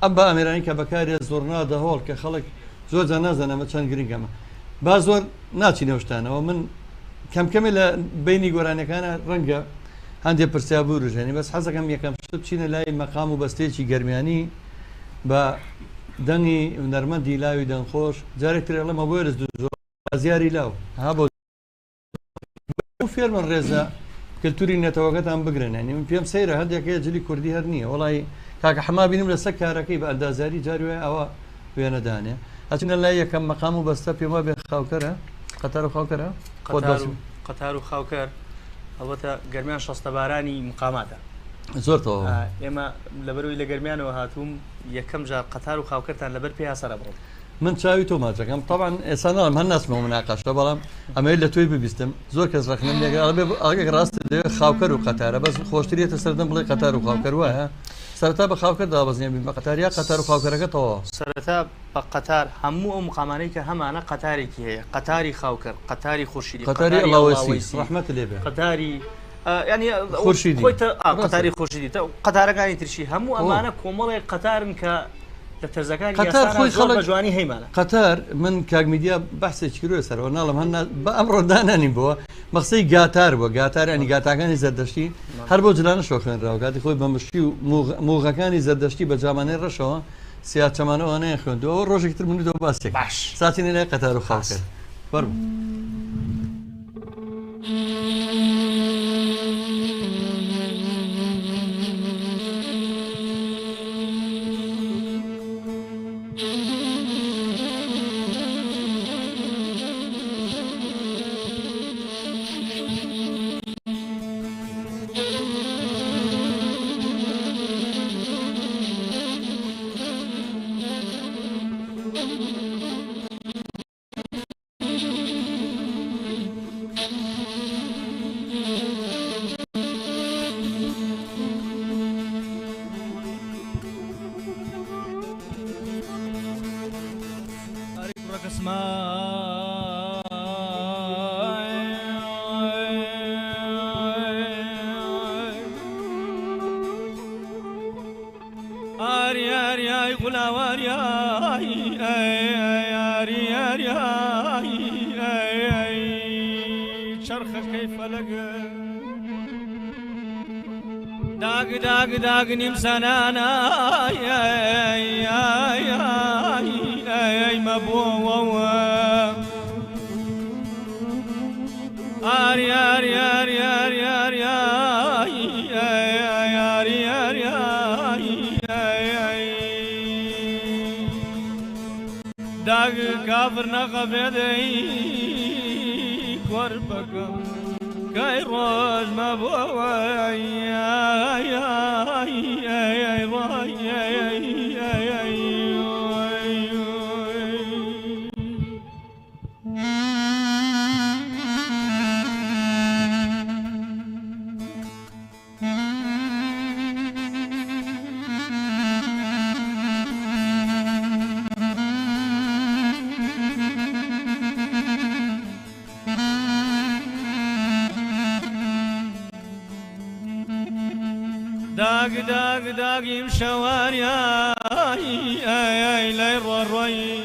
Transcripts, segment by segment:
ئەم بە ئەمێرانی کە بەکارێ زۆر نادە هۆڵ کە خەڵک زۆر جا نازانەمە چەند گرنگەمە با زۆر ناچینە شتانەوە من کەمکەمێ لە بینی گۆرانەکانە ڕەنگە هەندێک پرسیا بوروژێنی بەس حەزەکەم یەکەم شت بچینە لای مەقام و بەستێکی گەرمیانی بە دەنگی نەرمەندی لاوی دەنگخۆش جارێکتر ئەڵەمە بۆ ێرز زیاری لاو ها بۆ فێرمە ڕێزە کللتوری نێتەوەکەتان بگرێنانی من پێم سەیرە هەندێکەیە جلی کوردی هەر نییە وڵی کاکە حما بینیم لەسەر کارەکەی بە ئەندازاری جاروێ ئەوە وێنەدانێ ئەچنە لای یەکەم مەقام و بەستە پێما بێ خاوکەرە قەتار و خاوکەرە قەتار و خاوکەر ئەوەتە گەرمیان شەستە بارانی مقاماتە زۆرتەوە ئێمە لەبەرەوەی لە گەرمیانەوە هاتووم یەکەم جار قەتار و خاوکەرتان لەبەر پێ یاسەرە بڕۆ من چاوی تۆ ماچەکەم طبعا ئێستا ناڵم هەر ناسمەوە مناقەشە بەڵام ئەمەی لە توی ببیستم زۆر کەس ڕخنم لێگە ڕاست خاوکەر و قەتارە بەس خۆشترێتە سەردەم بڵێ قەتار و خاوکەر وایە سەرەتا بە خاوکەر دابەزنێ بە قەتاریا قەتار و خاوکەرەکەتەوە سەرەتا بە قەتار هەموو ئەو مقامانەی کە هەمانە قەتارێکی هەیە قەتاری خاوکەر قەتاری خورشیدی قەتاری ئەڵاوەسی ڕەحمەت لێبێ قەتاری ینی خورشیدی قەتاری خورشیدی قەتارەکانی ترشی هەموو ئەمانە کۆمەڵێک قەتارن کە لە تەرزەکانی قەتار خۆی خەڵک جوانی هەیمانە قەتار من کاگمیدیا بەحسێکی کرۆ سەرەوە ناڵم هەن بە ئەمڕۆ دانانی بووە مەخسەی گاتار بووە گاتارانی گاتاکانی زەردەشتی هەر بۆ جلانە شۆ خوێنراوە کاتی خۆی بە مشتی و موغەکانی زەردەشتی بە جامانەی ڕەشەوە سیا چەمانەوە نەیە خوێندەوە ڕۆژێکی تر منی دۆ باسێک باش ساتینە لای قەتار و خاوکەر فەرموو داغ نیم سنانا مبو آري آري آري آري آري آري آري داغ كافر نقبدي قربكم كاي روز داغ يمشوار يا لي الروي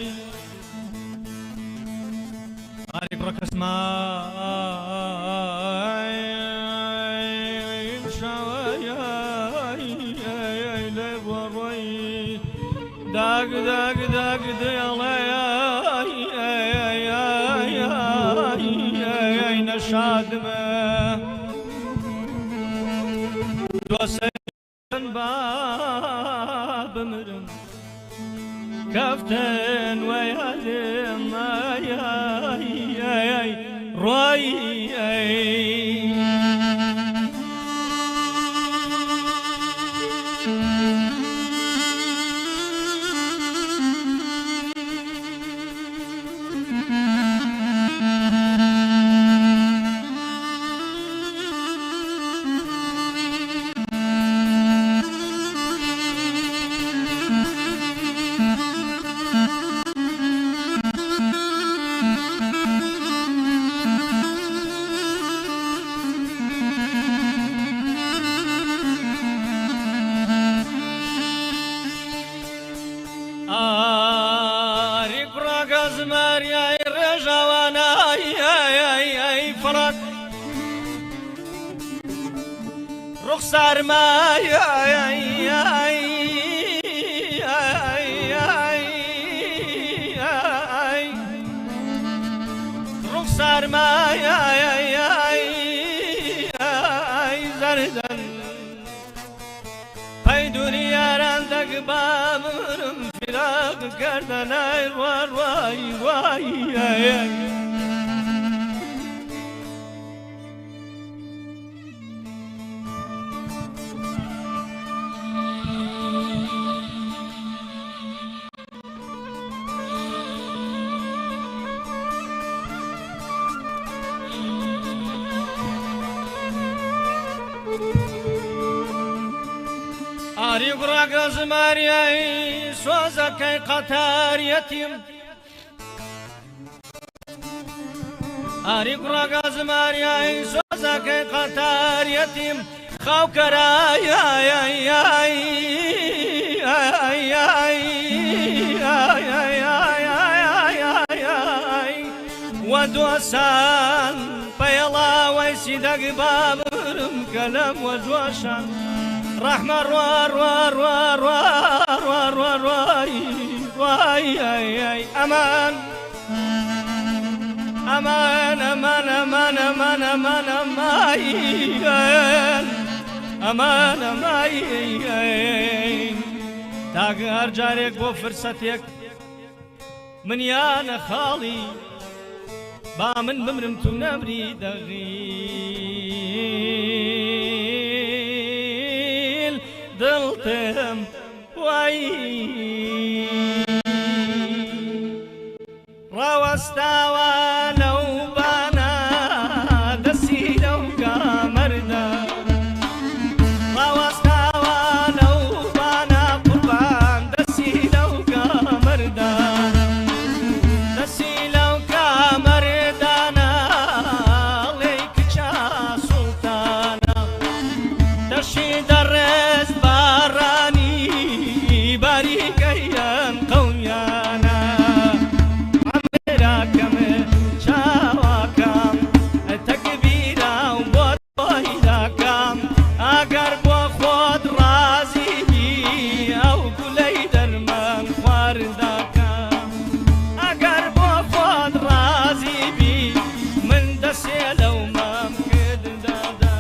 علي بركس ما يمشوار يا لي الروي داغ دي الله يا نشاد ما باب مرم كفتن ويادم روي رخسارمایە رخسارمایە زەردەن پەیدوری یاران دەگبا بمرم فراق کردنای وای ئاری گوڕاگە زماریایی سۆزەکەی قەتار یەتیم ئاری گوڕاگە زماریایی سۆزەکەی قەتار یەتیم وە دۆسان پەیڵاوەی سیدەگ بابرم کەلەم وە جۆشان رحمة رواي أمان أمان أمان أمان أمان أمان أمان أمان تاق هرجارك بو فرصتك من يانا خالي با من بمرم تو نمري دغيل دڵتم وای ڕەوەستاوە لەو بانە دەستی لەو کامەردا ڕەوەستاوە لەو بانە قوربان دەستی لەو کامەردا دەستی لەو کامەردانە ئەڵێی کچە سوڵتانە دەشی دەڕێز باریکەیان قەومیانە ئەمێراکەمە چاواکەم تەکبیرە و بۆ تۆیداکەم ئەگەر بۆ خۆت ڕازیبی ئەو گولەی دەرمان خوارداکەم ئەگەر بۆ خۆت ڕازیبی من دەسێ لەو مام کرددادا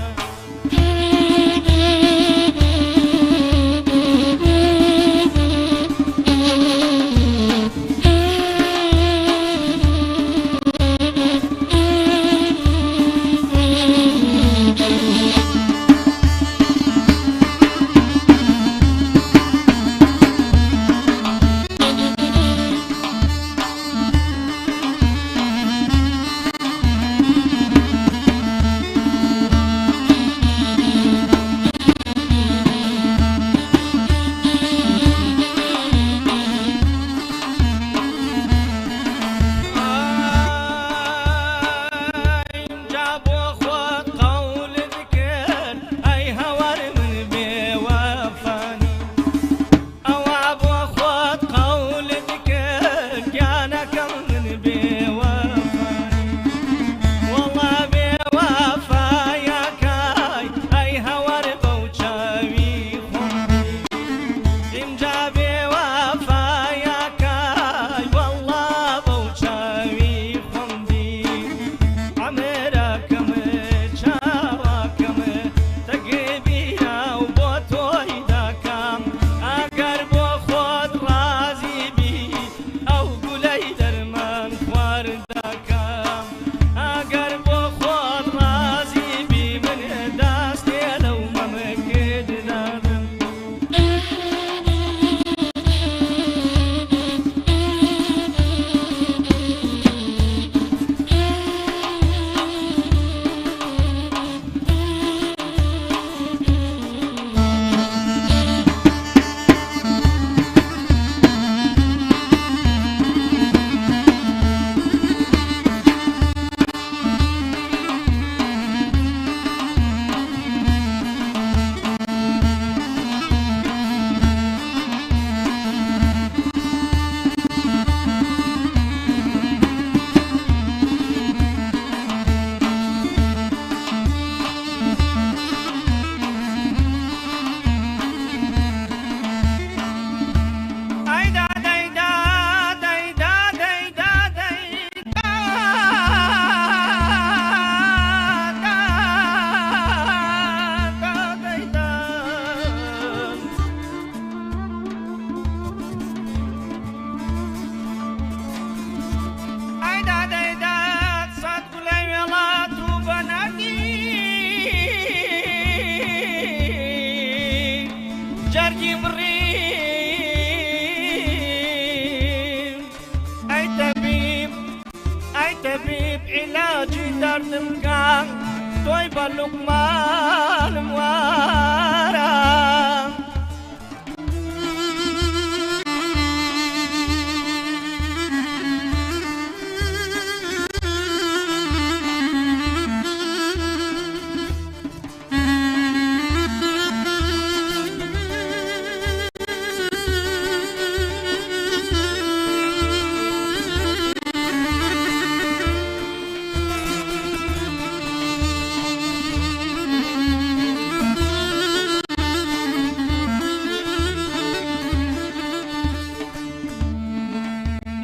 لقمان موارا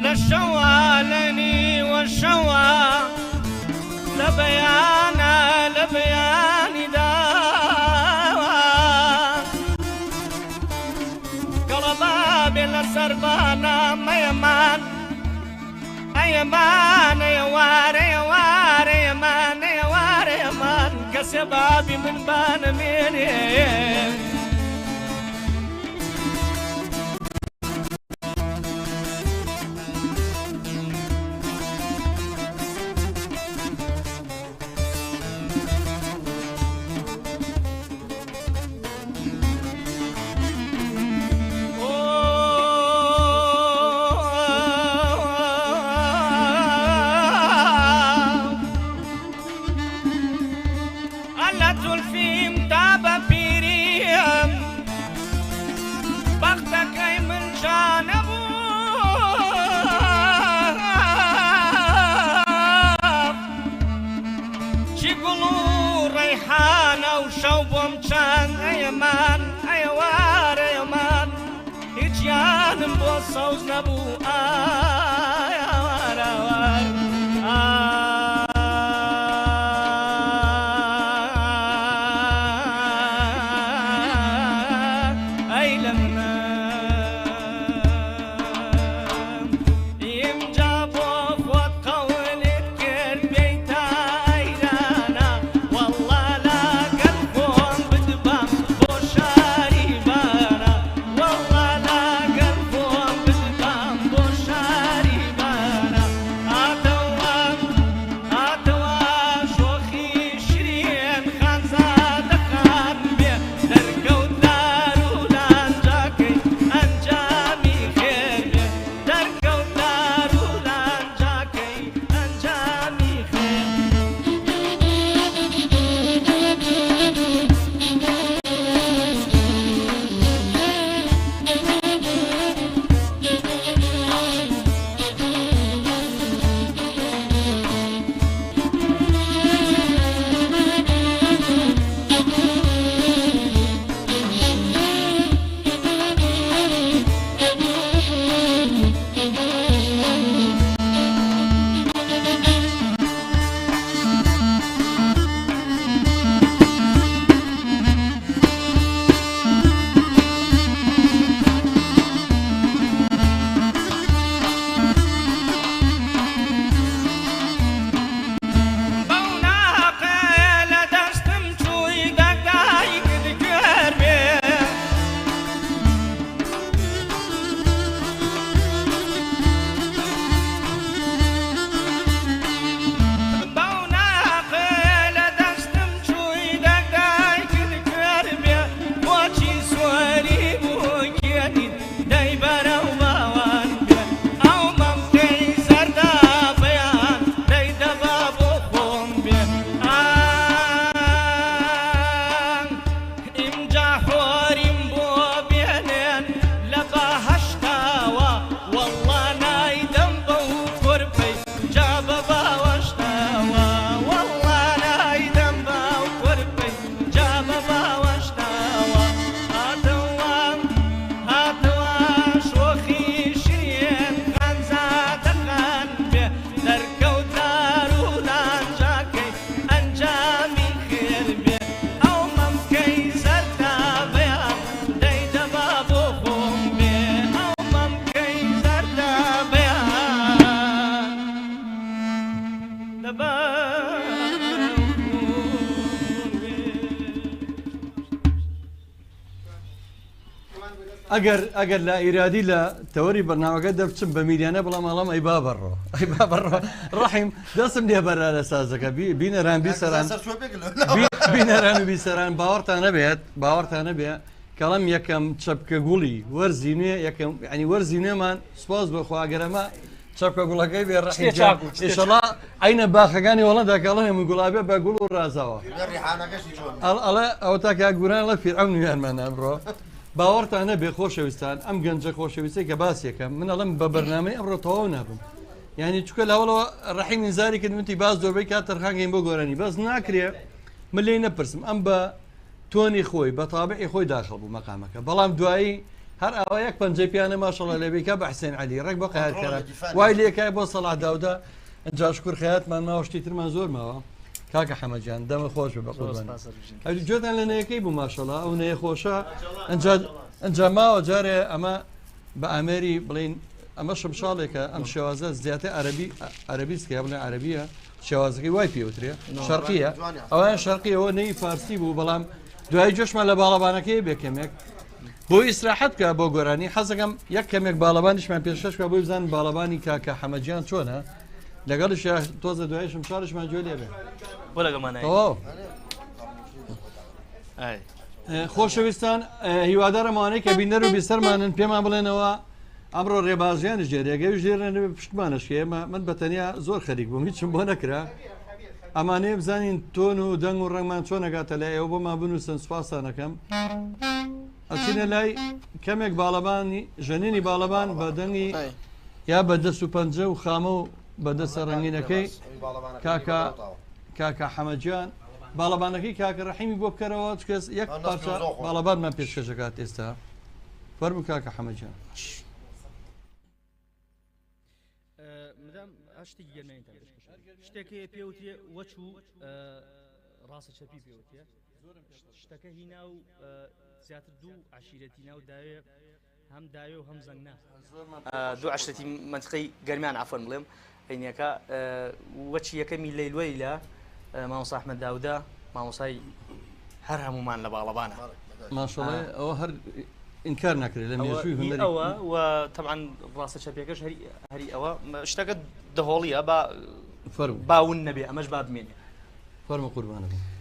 للشوالني والشوا لبيانا لبياني داوا قلبا بلا سربانا ميمان أيمان يوار يوار يمان يوار يمان كسبابي من بان ميني الفيم تابا بيريم بختك اي من جانبو شيقولوا ريحانة وشوبهم كان ايمان ايوار ايمان هيجيان بوصوز نبو ايوار ايوار شاري ئەگەر لە ئیرادی لە تەوەری بەرنامەکە دەبچم بە میلیانە بڵام ئەڵام ئەی با بەڕۆ ڕحیم دەستم لێ بەرا لە سازەکە بینەران بیسەران بینەران و بیسەران باوەڕتانە بێ کەڵم یەکەم چەپکە گوڵی وەرزی نوێ یەکەم ینی وەرزی نوێمان سپاس بە خواگەرەمە چەپکە گوڵەکەی بێ ڕحیشەڵا ئەینە باخەکانی وڵەندا کەڵە هەموو گوڵابێ بە گوڵ و ڕازاوە ئەڵێ ئەو تا کاگوران لە فیرعەون نوێیانمان ئەمڕۆ باوەڕتانە بێ خۆشەویستان ئەم گەنجە خۆشەویستی کە باسیەکەم من ئەڵم بە بەرنامەی ئەمڕۆ تەواو نابم یعنی چکە لاوەڵەوە ڕحیم نزاری کرد وتی باز زۆربەی کات تەرخانگەین بۆ گۆرانی بەس ناکرێ من لێی نەپرسم ئەم بە تۆنی خۆی بە تابعی خۆی داخڵ بوو مەقامەکە بەڵام دوایی هەر ئەوە یەک پەنجەی پیانە ماشەڵڵا لێبێکە بە حسێن عەلی ڕێک بۆ قەهرکەرە وای لێکای بۆ سەڵاح داودا ئەنجا شکر خەیاتمان ماوەشتی ترمان زۆر ماوە کاکە حەمەدیان دەمە خۆش بە قوربان جۆتان لە نەیەکەی بوو ماشەڵڵا ئەو نەیە خۆشە ئەنجا ماوە جارێ ئەمە بە ئامێری بڵین ئەمە شمشاڵێکە ئەم شێوازە زیاتر عەربیسکە بڵێن عەربیە شێوازەکەی وای پێوترێ شەرقیە ئەویان شەرقیەوە نەی فارسی بوو بەڵام دوای جۆشمان لە باڵەبانەکەی بێکەمێک بۆ ئیسراحەت کە بۆ گۆرانی حەزەکەم یەک کەمێک باڵەبانیشمان پێشکەشکە بۆی بزان باڵەبانی کاکە حەمەدیان چۆنە لەگەڵش تۆزە دوای شمشاڵشمان جوێ لێبێ بۆ لەگەڵمانە خۆشەویستان هیوادارەمانەی کە بینەر و بیسەرمانن پێمان بڵێنەوە ئەمڕۆ ڕێبازیانی ژێرێگەی ژێرە پشتمانەشێ من بەتەنیا زۆر خەریک بووم هیچم بۆ نەکرا ئەمانەیە بزانین تۆن و دەنگ و ڕنگمان چۆن نەگاتە لای ئێوە بۆمان بنووسن سوپاسانەکەم ئەچینە لای کەمێک باڵەبانی ژەنینی باڵەبان بە دەنگی یا بە دەست و پەنجە و خامە و بە دەستە ڕەنگینەکەی کاکە حەمەدیان باڵەبانەکەی کاکە ڕەحیمی بۆ بکەرەوە کەس یەک پارچە باڵەبانمان پێشکەشەکات ئێستا فەرموو کاکە حەمەدیان مدام هەشتێکی گەرمێنیتان شتێکی پێوتێ وەچ و ڕاستە چەپی پێوتێ شتەکە هی ناو زیاتر دوو عشیرەتی ناو داوێ هەم داوێ و هەم زەنگنا دوو عشرەتی منطقەی گەرمیان عفۆن بڵێم عینەکە وەچی یەکەمی لەیلوەی لە مامۆستا ئەحمەد داوودا مامۆسای هەر هەمومان لە باڵەبانە ماشەڵڵا ئەوە هەر ئینکار ناکرێت لە مێژووی هونەری ئەوە و طبعاً ڕاستە چەپیەکەش هەری ئەوە شتەکە دەهۆڵیە با باون نەبێ ئەمەش با بمێنێ فەرموو قوربانە بوو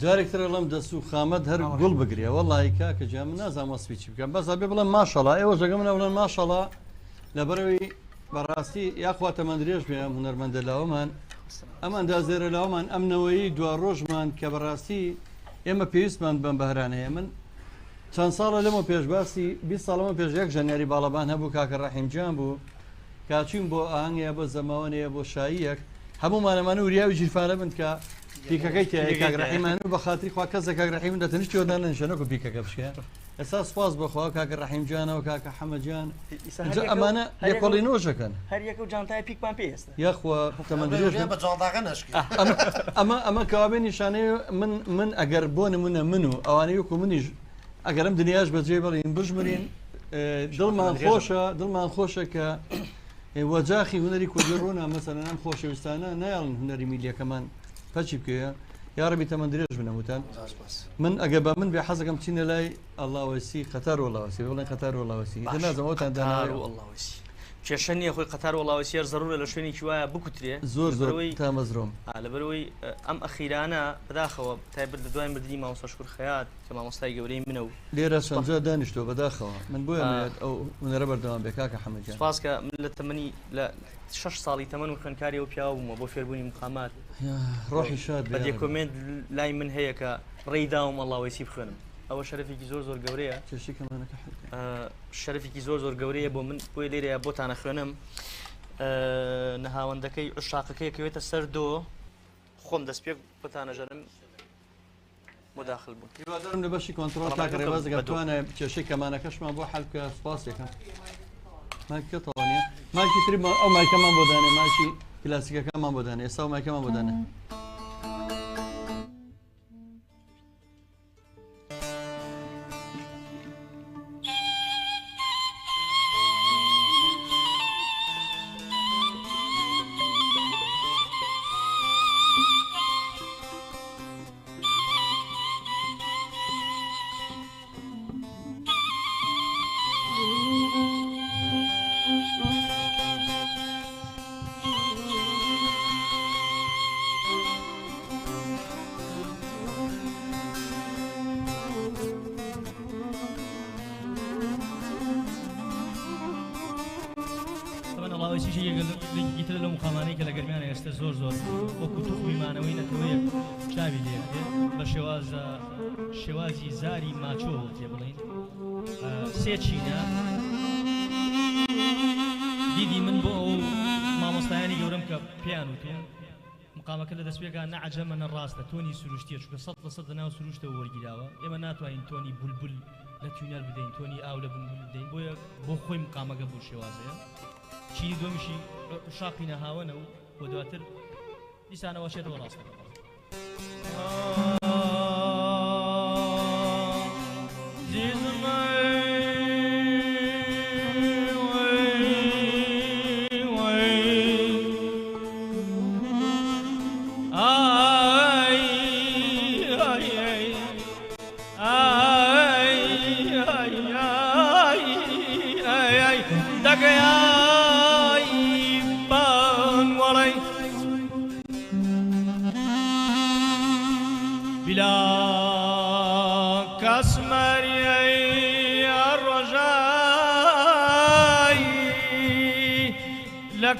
جارێکترە لەم دەست و خامەت هەر گوڵ بگرێ وەڵی کاکە جا من نازانم وەسفی چی بکەم بەس ئەبێ بڵێم ماشەڵا ئێوە ژەگە منە بڵێن ماشەڵا لەبەرەوەی بەڕاستی یاخوا تەمەند درێژ بێ هونەرمەندە لاوەمان ئەمان دازێرە لاوەمان ئەمنەوەی دوا ڕۆژمان کە بەڕاستی ئێمە پێویستمان بەم بەهرانەیە من چەند ساڵە لەمە پێشباسی 20 ساڵەمە پێش یەک ژەنیاری باڵەبان هەبوو کاکە ڕەحیمجان بوو کاچین بۆ ئاهەنگەیە بۆ زەماوەنەیە بۆ شاییەک هەمومانەمانە وریاوی ژیرفانە بن کە پیکەکەی تای کاگڕحیمان بە خااتری خوا کەس کاگڕحی من دەتەنیشت وەدان نشەنەکە پیکەکە بشکە ئێستا سپاس بەخوا کاکە ڕەحیمجانەوە کاکە حەمەجان ئەمانە لێکۆڵی نۆژەکەن هەر یەک و جانتای پیکمان پێێستا یاخوا تەمەندرێژ ئەمە کەوابێ نیشانەیە من ئەگەر بۆ نمونە من و ئەوانەی وکو منیش ئەگەرم دنیاش بەجێ بڵین بژمرین دڵمان خۆشە کە وەجاخی هوەری کوردی ڕوونا مەسەرە ئەم خۆشەویستانە نایڵن هوەری میلیەکەمان پەچی بکەیە یاڕبی تەمەند درێژ بنەوتان من ئەگە بە من بێ حەزەکەم چینە لای ئەڵاوەسی قەتار وڵاوەسی بڵێن قەتار وڵاوەسی نازەوەتان داناوەڵاوەسی کێشە نییە خۆی قەتار وڵاوەسیەر زەرورە لە شوێنێکی وایە بکوترێ زۆر زۆرەوەی تا مەزرۆم لەبەرەوەی ئەم ئەخیرانە بەداخەوە تایبەت لە دوای مردنی مامۆستا شکور خەیات کە مامۆستای گەورەی منە و لێرە سەنجا دانیشتۆ بەداخەوە من بۆیە ئەو هونەرە بەردەوام بێ کاکە حەمەجان سپاس کە من لە تەمەنی لە 6 ساڵی تەمەن و خوێندکاری و پیاوە بوومە بۆ فێربوونی مقامات ڕۆحی شاد بە کۆمنت لای من هەیە کە ڕێیداوم ئەڵاوەسی بخوێنم ئەوە شەرەفێکی زۆر زۆر گەورەیە شەرەفێکی زۆر زۆر گەورەیە بۆ من بۆی لێرەیە بۆتانە خوێنم نەهاوەندەکەی عشاقەکەی کەوێتە سەر دۆ خۆم دەست پێ بتانەژەرم مداخل بوون هیوادارم لە بەشی کۆنتڕۆڵ تاکە ڕێواز دەگاتوانە کێشەی کەمانەکەشمان بۆ حەلکە سپاسێکە مایکە تەواویە مایکی تری ئەو مایکەمان بۆ دانێ مایکی کلاسیکەکەمان بۆ دانێ ئێستا و مایکەمان بۆ دانێ گیتر لە مقامانەی کە لە گەرمیانە ئێستا زۆر زۆر وەکو توخمیمانەوەی نەتەوەیە چاوی لێ بە شێوازی زاری ماچۆ تێ بڵین سێ چینە دیدی من بۆ ئەو مامۆستایانی گەورەم کە پێیان وتێن مقامەکە لە دەستپێکان نەعەجەمە نەڕاستە تۆنی سروشتیە چونکە 100% لەناو سروشتەوە وەرگیراوە ئێمە ناتوانین تۆنی بولبول لە تونەر بدەین تۆنی ئاو لە بولبول بدەین بۆیە بۆ خۆی مقامەکە بۆ شێوازەیە چینی دومیشی شاقی نەهاوەنە و بۆ دواتر دیسانەوە چێتەوە ڕاستە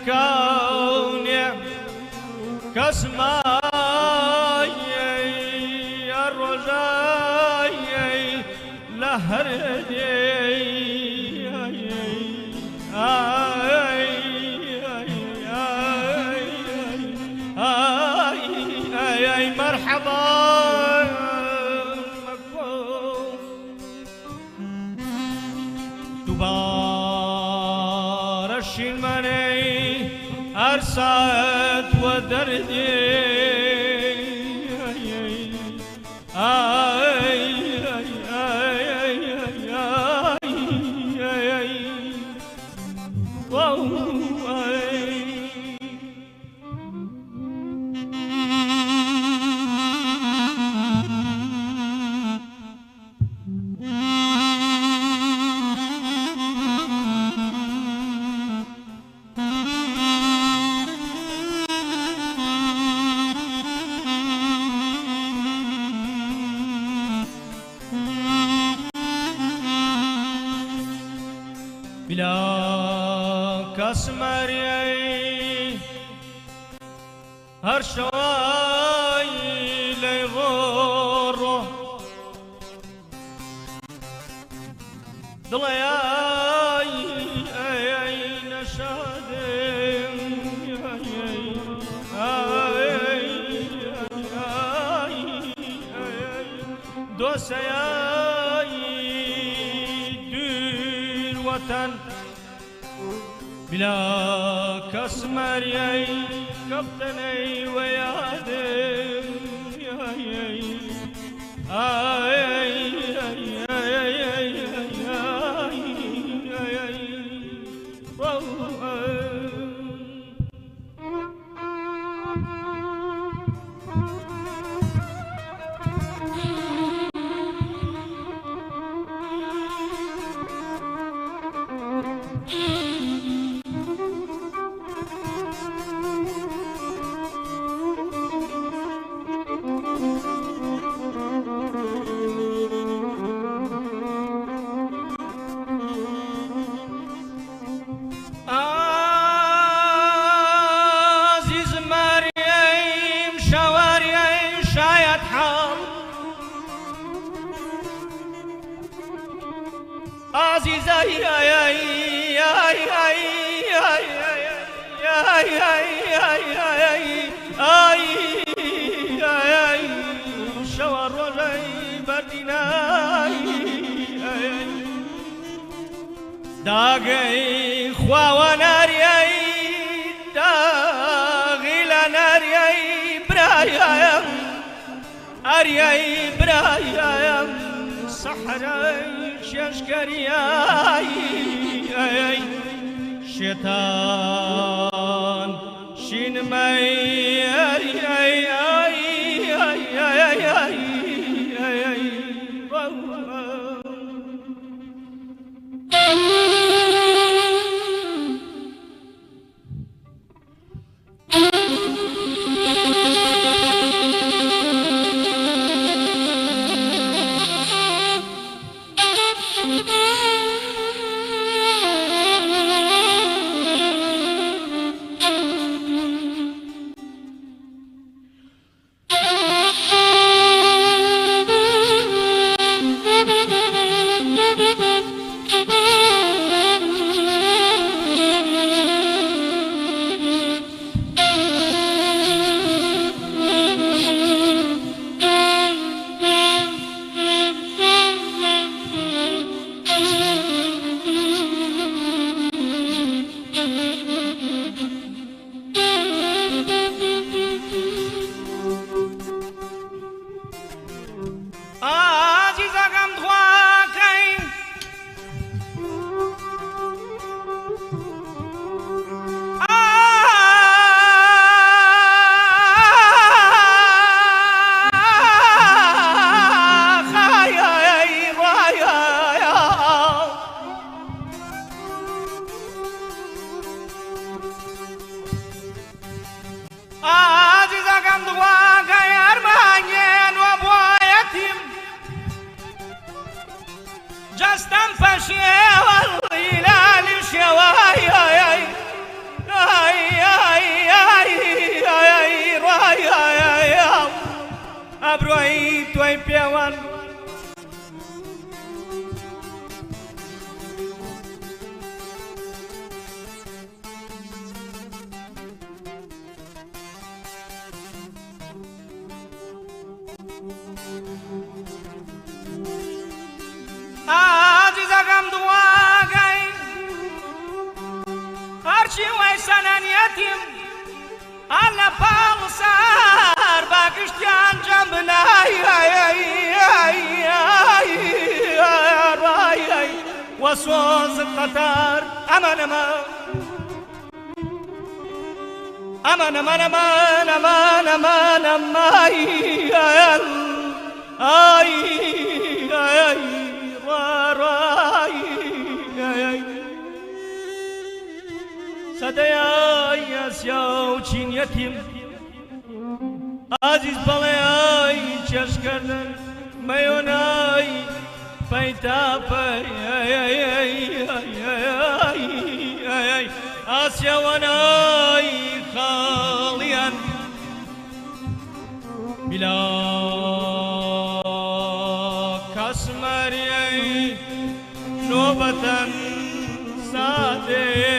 كوني كسماي الرجاي لهردي اي مرحبا تبارش المني أرسات ودردي بلا كسمري هرشواي ليغور ضلياي اي نشادم دوسياي دير وطن بلا كسمري كابتني ويادم داغي خوا ناري داغي لا ناري برايا اريا برايا صحراي ششكرياي شيطان شين ماي جستم فشيه والهلال شواي ابروي توي بيوان عزيزكم دواقي هرشي ويسنن يتيم على بالصار باكشتيان جنبنا وصوص القطار أمان أمان أمان أمان أمان أمان أمان أمان سدايا ياسياو چين يتيم عزيز بلاي چشكردن ميوناي فيتافي آسيا وناي خاليا بلا كسمري نوبة سادي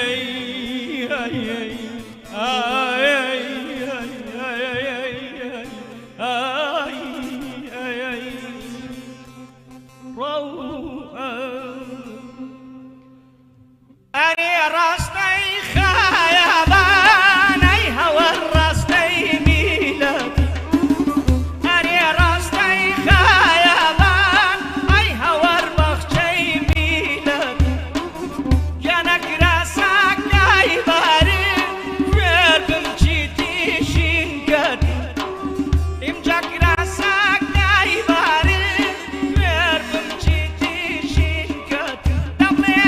أني راستي خيابان أي هوى راستي ميلاد أني راستي خيابان أي هوى بخشي ميلاد جانك راسك أي باري فير بمشيتي شينكد إمجاك راسك أي باري فير بمشيتي شينكد دبلي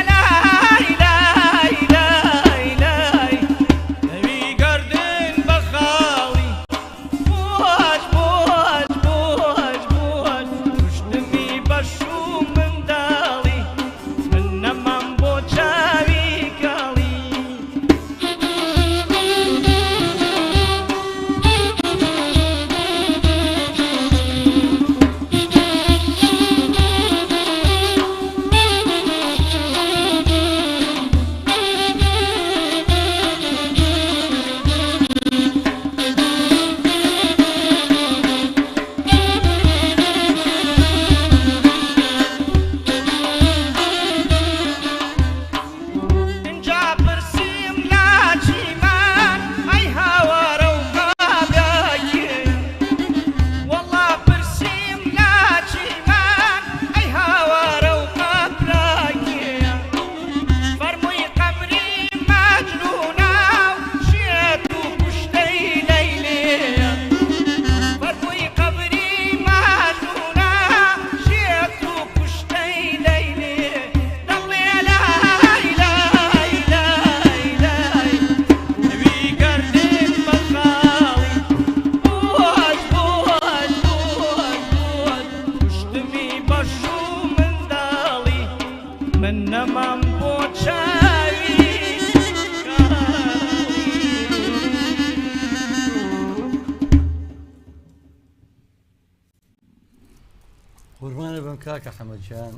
قوربانە بم کاکە حەمەدجان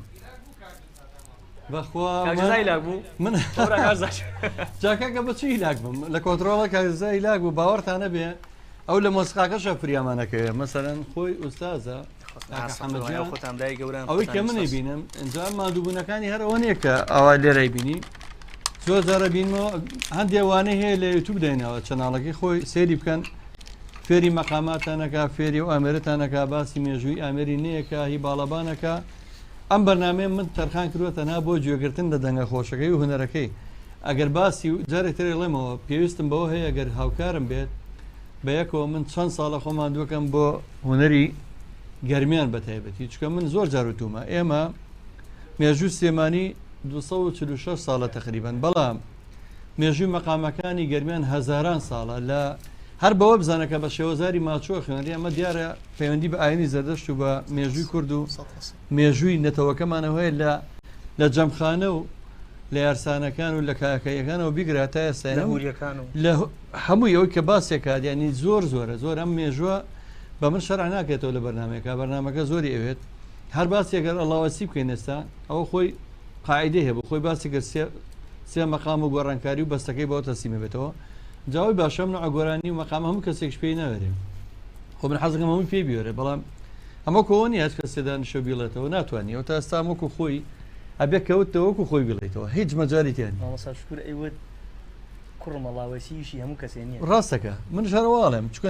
بەخوا کاکزای لاک بوو من جاکەکە بەچی هیلاک بم لە کۆنتڕۆڵە کاکزای هیلاک بوو باوەڕتانە بێ ئەو لە مۆسیقاکەشە فریامانەکەوێ مەسەرەن خۆی ئوستازە خۆتان دای گەوران ئەوەی کە منی بینم ئەنجا مادووبوونەکانی هەرەوە نییە کە ئەوە لێرەی بینی زۆر جارە بینەوە هەندێوانەی هەیە لە یوتیوب دێنەوە چەناڵەکەی خۆی سێری بکەن فێری مەقاماتانەکە فێری و ئامێرەتانەکە باسی مێژووی ئامێری نەیەکە هی باڵەبانەکە ئەم بەرنامێ من تەرخان کردووە تەنها بۆ گوێگرتن لە دەنگە خۆشەکەی و هوەرەکەی ئەگەر باسی جارێک ترێ لێمەوە پێویستم بەوە هەیە ئەگەر هاوکارم بێت بە یەکەوە من چەند ساڵە خۆمان دووەکەم بۆ هوەری گەرمیان بەتایبەتی چکە من زۆر جاروتومە ئێمە مێژوو سێمانی 246 ساڵە تقریبان بەڵام مێژووی مەقامەکانی گەرمیان هەزاران ساڵە لە هەر بەوە بزانەکە بە شێوەزاری ماچووە خوێنەری ئەمە دیارە پەیوەندی بە ئاینی زەردەشت و بە مێژووی کورد و مێژووی نەتەوەکەمانەوەی لە جەمخانە و لە یارسانەکان و لە کاکەیەکانەوە بیگراتە ئێستا لە هەمووی ئەوەی کە باسێکات ینی زۆر زۆرە زۆر ئەم مێژووە بە من شەرع ناکێتەوە لە بەرنمەکە بەرنمەکە زۆری ئەوێت هەر باسێکگەر ئەڵاوەسی بکەین ئێستا ئەوە خۆی قاعدەی هەیە بۆ خۆی باسێکگەر سێ مەقام و گۆڕانکاری و بەستەکەی بەوە تەسلیمە بێتەوە جاوی باشەم نوع گۆرانی و مەقام هەموو کەسێک پێی ناوێرێ خۆ من حەزەکەم هەمووی پێی بیوێرە بەڵام ئەمە کۆنی هەچ کە سێدانشە بیڵێتەوە ناتوانانی ئەو تا ئێستا وەکو خۆی ئەبێ کەوتەوە وەکو خۆی بڵێتەوە هیچ مەجاری تیان کوڕمەڵاوەسیشی هەموو کەسێ نیە ڕاستەکە من ژەرواڵێم چکە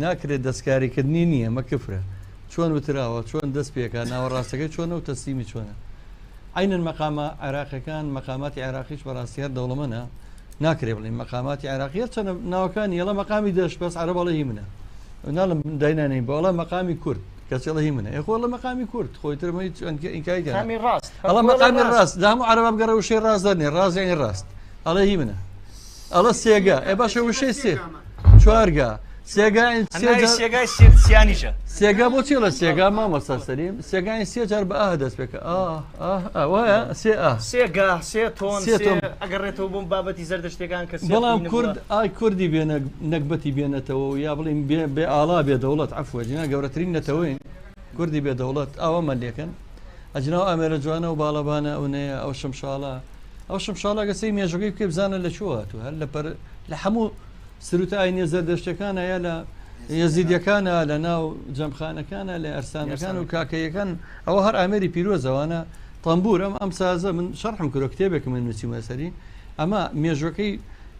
ناکرێت دەستکاریکردنی نییە مە کفرە چۆن وتراوە چۆن دەست پێکە ناوەڕاستەکەی چۆنە و تەسلیمی چۆنە عینەن مەقامە عێراقیەکان مەقاماتی عێراقیش بەڕاستی هەر دەوڵەمەنە ناکرێ بڵین مەقاماتی عێراقی چەنە ناوەکانی ئێڵە مەقامی دەشت بەس عەرەبەڵە هی منە ناڵم داینانەی بەڵە مەقامی کورد کەچەڵە هی منە ئێخۆ لە مەقامی کورد خۆی ترمەی ئینکایە ئەڵە مەقامی ڕاست دام و عەرەبە بگەڕە وشەی ڕاست دەرنێ ڕازیانی ڕاست ئەڵە هی منە ئەڵە سێگە ئێ باشە وشەی سێ چوارگە سێگای سیانیشە سێگا بۆچی لە سێگا مامەستا سەریم سێگای سێ جار بە دەست پێکە وایە سێگا سێ تۆن ئەگەڕێتەوە بۆم بابەتی زەردە شتێکان کە بەڵام کورد ئای کوردی بێنە نەکبەتی بێنێتەوە و یا بڵین بێ ئاڵا بێ دەوڵەت عەفوە گەورەترین نەتەوەین کوردی بێ دەوڵەت ئەوە مەلێکن ئەجناو ئامێرە جوانە و باڵەبانە ئەوەیە ئەو شمشاڵە گەسەی مێژەکەی بکە بزانە لە چوە هاتووە هەر لە هەموو سروتای زەردەشتەکانە یا لە یەزیدیەکانە لە ناو جەمخانەکانە لە ئەرسانەکان و کاکەیەکان ئەوە هەر ئامێری پیرۆزەوانە تەمبور ئەم سازە من شەرحم کردۆ کتێبێکم من نووسیمە سەری ئەمە مێژەکەی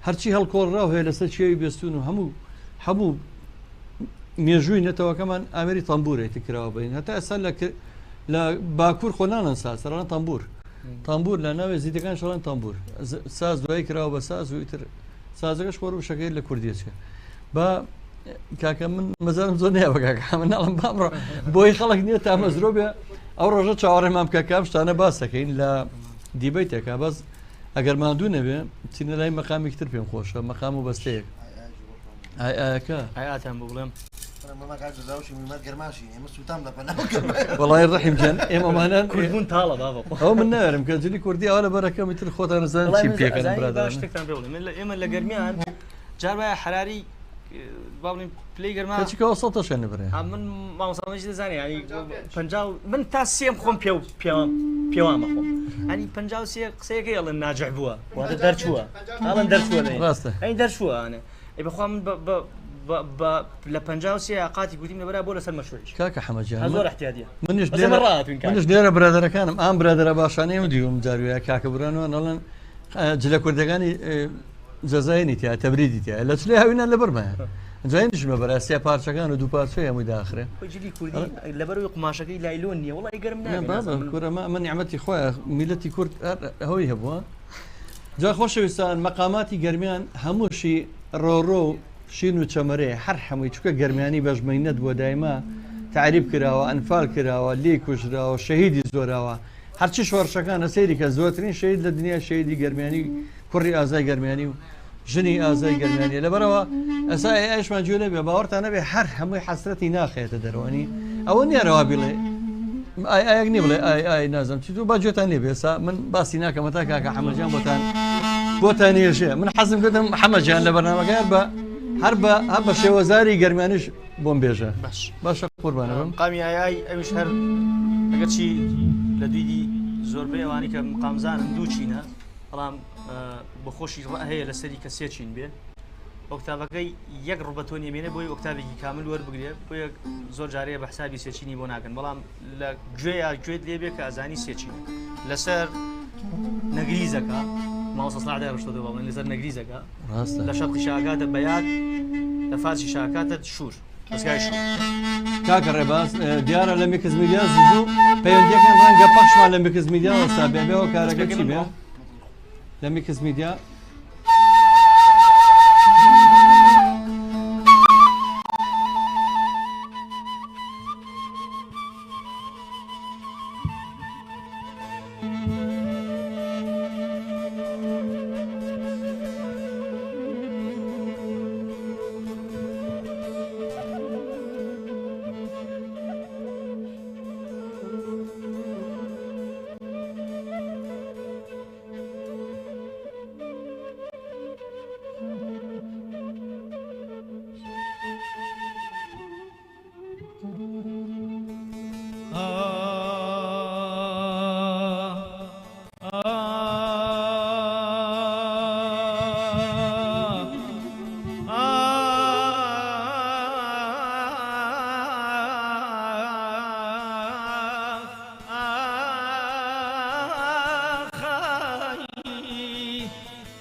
هەرچی هەڵکۆڵراو هەیە لەسەر چێوی بێستون و هەموو مێژووی نەتەوەکەمان ئامێری تەمبورێتی کراوە بین هەتا ئەسا لە باکوور خۆنانن ساسەران تەمبور لە ناوێ زیدەکان شڵان تەمبور ساز دوای کراوە بە ساز و ئیتر سازەکەش خۆڕ و شەکەی لە کوردیچە بە کاکە من مەزارم زۆر نیا بە کاکە من ناڵم بامڕۆ بۆی خەڵک نییە تا مەزرۆ بێ ئەو ڕۆژە چاوەڕێمان بکە کام شتانە باسەکەین لە دیبیتێکە بەس ئەگەر ماندوو نەبێ چینە لای مەقامی تر پێم خۆشە مەقام و بەستەیەک ئاياتان بۆ بڵێم وڵای ڕحیمجان ئێمەمانان کوردبوون تاڵە بابە ئەو من نوێرم کە جلی کوردی ئەوە لە بەرەکەمی تر خۆتان نزان چی پێکەن برادر شتێکتان پێ بڵێم ئێمە لە گەرمیان جار وایە حراری باڵین پلەی گەرما چیکەوە سەڵتەشێن نبرێ من مامۆستامەژی دەزانێ ینی من تا سێم خۆم پێوامە خۆم ئەنی 53 قسەیەکە ئەڵێن ناجح بووە واتە دەرچووە ئەڵێن دەرچووە ڕاستە ئەین دەرچووە ئەنێ بەخوا من لە 53 قاتی گوتیم لەبەرا بۆ لەسەر مەشروعیش کاکە حەمەجان زۆر احتیاطیە منش لێرە برادەرەکانم ئام برادرە باشانەیە دیوم جارویە کاکە برانەوە نەڵێن جلە کوردەکانی جەزایانی تیا تەبریدی تیا لە چلێ هاوینە لە بەرمایە جوین دژمە بەرە سێ پارچەکان و دوو پارچەی هەمووی داخرێ جلی کوردی لەبەرەوەی قماشەکەی لایلۆن نییە وڵی گەرم کورەمە من نیعمەتی خۆیان میلەتی کورد هەوی هەبووە جا خۆشەویستان مەقاماتی گەرمیان هەمووشی ڕۆڕۆ و شین و چەمەرێ هەر هەمووی چکە گەرمیانی بەژمەینەت بۆ دایما تعریب کراوە ئەنفال کراوە لێ کوژراوە شەهیدی زۆراوە هەرچی شوەرشەکانە سەیری کە زۆرترین شەهید لە دنیا شەهیدی گەرمیانی کوڕی ئازای گەرمیانی و ژنی ئازای گەرمیانی لەبەرەوە ئەسا ئەشمان جوێ نەبێ باوەڕتان نەبێ هەر هەمووی حەسرەتی ناخێتە دەروانی ئەوە نیارەوە بڵێ ئاەک نی بڵێ ئای نازم چیت و باگوێتان نێ بێسا من باسی ناکەمە تا کاکە حەمەجان بۆتان نێژێ من حەزم کردم حەمەجان لە بەرنامەکەیان بە هەر بە شێوەزاری گەرمیانیش بۆم بێژە باشە قوربانەوەم قامی ئای ئەویش هەر ئەگەر چی لە دویدی زۆربەی ئەوانی کە مقامزانن دوو چینە بەڵام بە خۆشی هەیە لەسەری کە سێ چین بێ ئۆکتابەکەی یەک ڕوبەتۆ نێمێنە بۆی ئۆکتابێکی کامل وەربگرێ بۆ یەک زۆر جارەیە بە حسابی سێچینی بۆ ناکەن بەڵام لە گوێت لێبێ کە ئازانی سێچین لەسەر نەگریزەکە ماوەسە سڵاعدای ڕشتۆ بڵێن لەسەر نەگریزەکە لە شەقی شاکاتە بەیاد لە فارسی شاکاتە شور دەستگای شور کاکە ڕێباز دیارە لە میکس میدیا زوو پەیوەندیەکان ڕەنگە پەخشمان لە میکس میدیا وەستا بێبێەوە کارەکە چی بێ لە میکس میدیا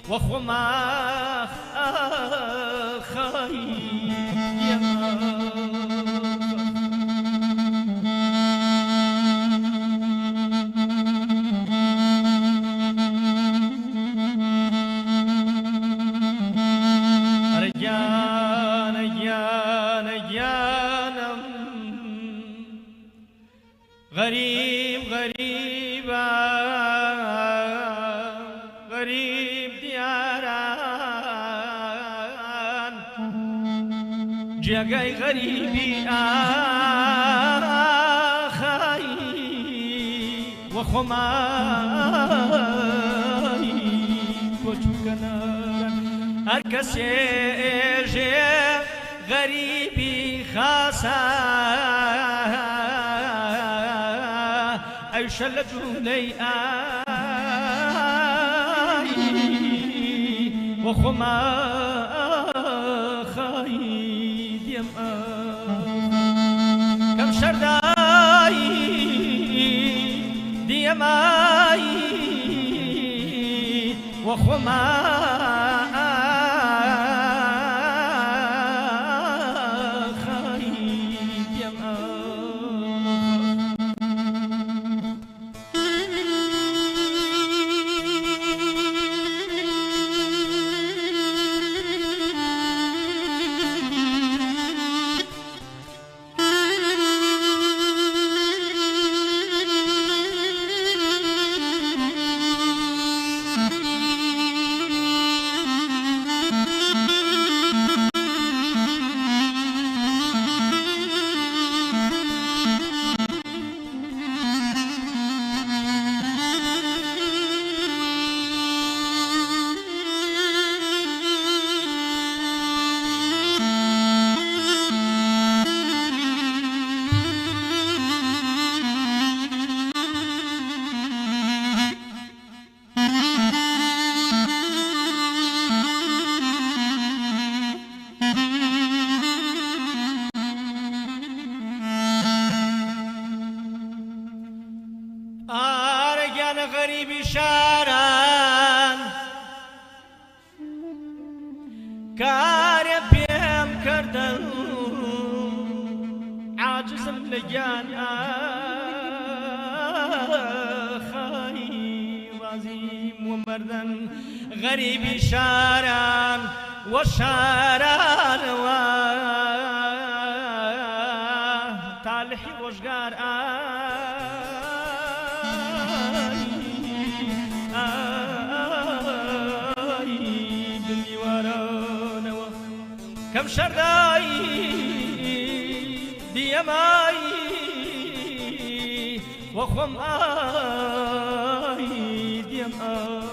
وخماخ غريب غريبة غريب دياران لقاي غريبي آخاي وخماي كوچكنا هركسي جي غريبي خاصا أيش لجولي آي وخما خايد يما كم شرداي ديماي وخما غريبي شاران كاري بيم كردن عاجزم لجان خاي وعظيم ومردن غريبي شاران وشاران وطالحي وشقار كم شرداي ديماي وخماي ديماي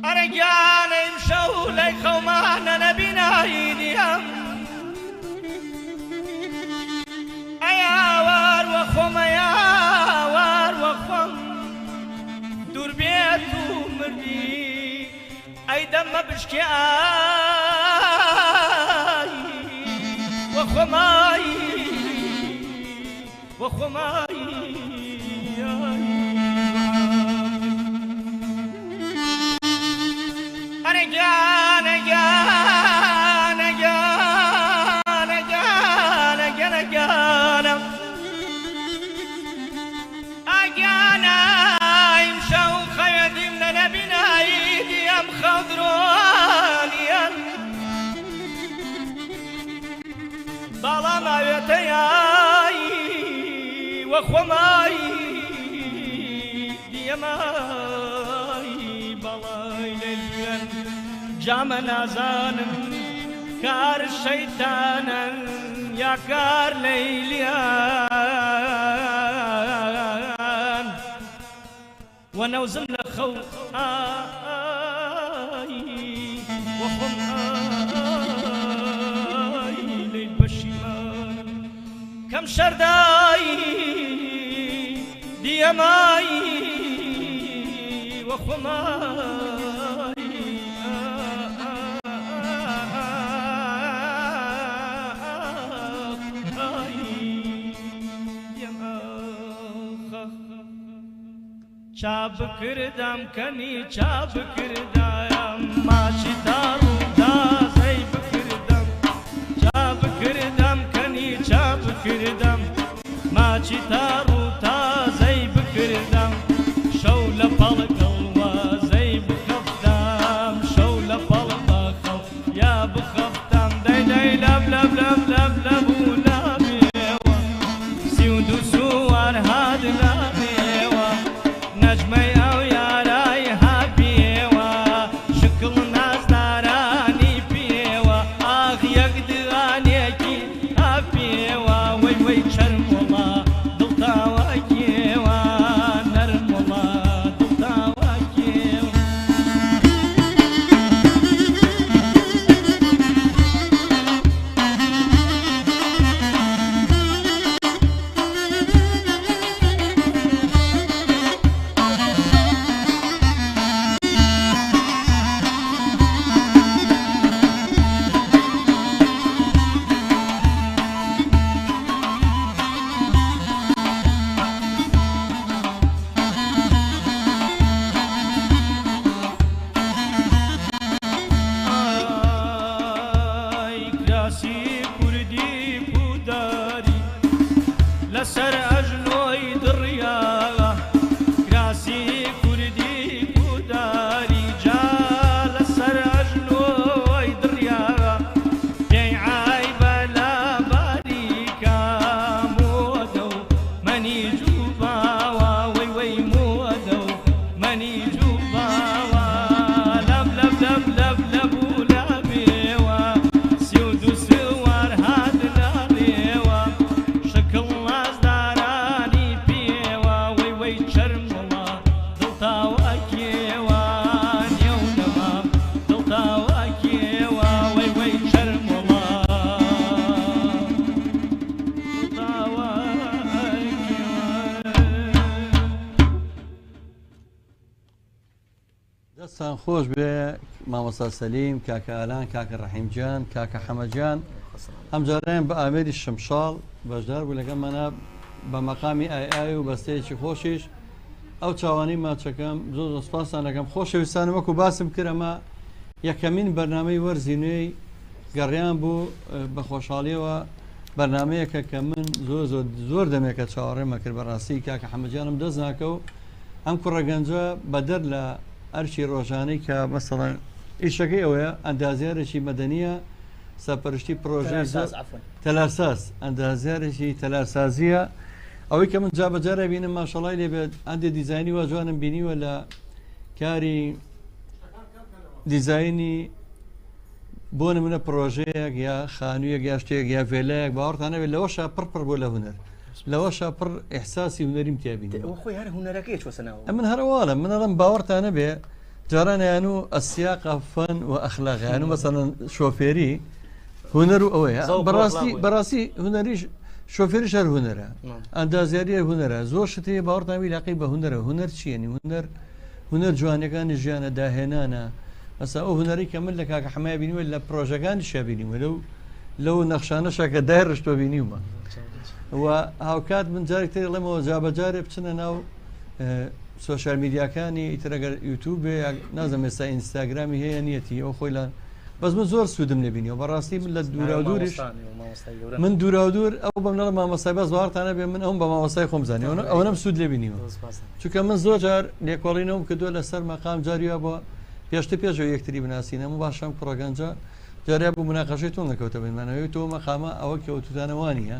أرجعنا يمشوا لي خومانا نبينا يديهم أيا وار وخم يا وار وخم دور بيتو مردي أي دم بشكي وخماي وخماي بالا ما يتياي وخماي ديماي بالاي للجن جام نازانم كار الشيطان يا كار ليليان ونوزم لخو كم شرداي ديماي چاب کردم کنی چاب کردم ماشی دارو دازی بکردم چاب کردم کنی چاب کردم ماشی دارو دازی بکردم شول پالکل وازی بخفتم شول پال بخف یا بخفتم دی دی لب لب لب لب لب و لبیوا سیودو سوار هاد لبیوا نجمي أو ياراي هابيوا شكل ناس داراني بيوا آخ يقدرانيكي هابيوا وي وي شرم والله ضلتا واكيوا نرم والله ضلتا واكيوا لسر أجنوي دريا كراسي كردي كوداري جا لسر أجنوي دريا بيع عيب لا باريكا مودو مني جوبا وي وي مودو مني جوبا لب لب لب لب لب ولبيوا سيودو سوار هاد لاليوا شكل دەستان خۆش بێ مامۆستا سەلیم کاکە ئالان کاکە ڕەحیمجان کاکە حەمەجان ئەم جارەیان بە ئامێری شمشاڵ بەشدار بوو لەگەڵمانە بە مەقامی ئای و بەستەیەکی خۆشیش ئەو چاوانی ماچەکەم زۆر سوپاسان دەکەم خۆشەویستانم وەکو باسم کرد ئەمە یەکەمین بەرنامەی وەرزی نوێی گەڕیان بوو بە خۆشحاڵیەوە بەرنمەیەکە کە من زۆر دەمێکە چاوەڕێمە کرد بەڕاستی کاکە حەمەجانم دەست ناکە و ئەم کوڕەگەنجە بەدەر لە ئەرچی ڕۆژانەی کە مەسەڵەن ئیشەکەی ئەوەیە ئەندازیارێکی مەدەنیە سەرپەرشتی پرۆژێ تەلارساز ئەندازیارێکی تەلارسازیە ئەوەی کە من جابەجارە بینم ماشەڵای لێبێت ئەندێ دیزایانی وە جوانم بینیوە لە کاری دیزایانی بۆ نمونە پرۆژەیەک یا خانوویەک یا شتێک یا فێلەیەک باوەڕتانەوێت لەوەشە پڕ بۆ لە هونەر لەوەشە پڕ ئێحساسی هونەریم تیابین من هەروواڵە منەڵم باوەڕتانە بێ جارانیان و ئەسیاقە فەن و ئەخلاقیان و مەسەڵەن شۆفێری هونەر و ئەوەیە بەڕاستی هونەریش شۆفێریش هەر هونەرە ئەندازیاریە هونەرە زۆر شتەیە باوەڕتان ویلاقی بە هونەرە هونەر چیەنی هونەر جوانەکانی ژیانە داهێنانە مەسا ئەو هونەری کە من لە کاکە حەمای بینیوە لە پرۆژەکانی شابینیوە لەو نەخشانەشە کە دای ڕشتۆ بینیومە و هاوکات من جارێک تر لەمەوە جابەجارێ بچنە ناو سوۆشال میدیاکانی ئیترەگەر یوتیوبێ نازم ئێستا ئینستاگرامی هەیە نیەتی ئەو خۆی لە بەس من زۆر سوودم لێبینیەوە بەڕاستی من لە دوورودوریش من دوورودور ئەو بەم لەڵە مامۆستای بەس باوەڕتانە بێ من ئەوم بە مامۆستای خۆم زانیەوە ئەوەم سوود لێبینیوە چونکە من زۆر جار لێکۆڵینەوەم کردووە لەسەر مەقام جاریوە بۆ پێشتە پێشەوە یەکتری بناسیینە و باشم کوڕەگەنجە جاریا بوو مناقەشەی تۆ نەکەوتە بینمانەوەی تۆ مەقامە ئەوە کەوتوتانەوانیە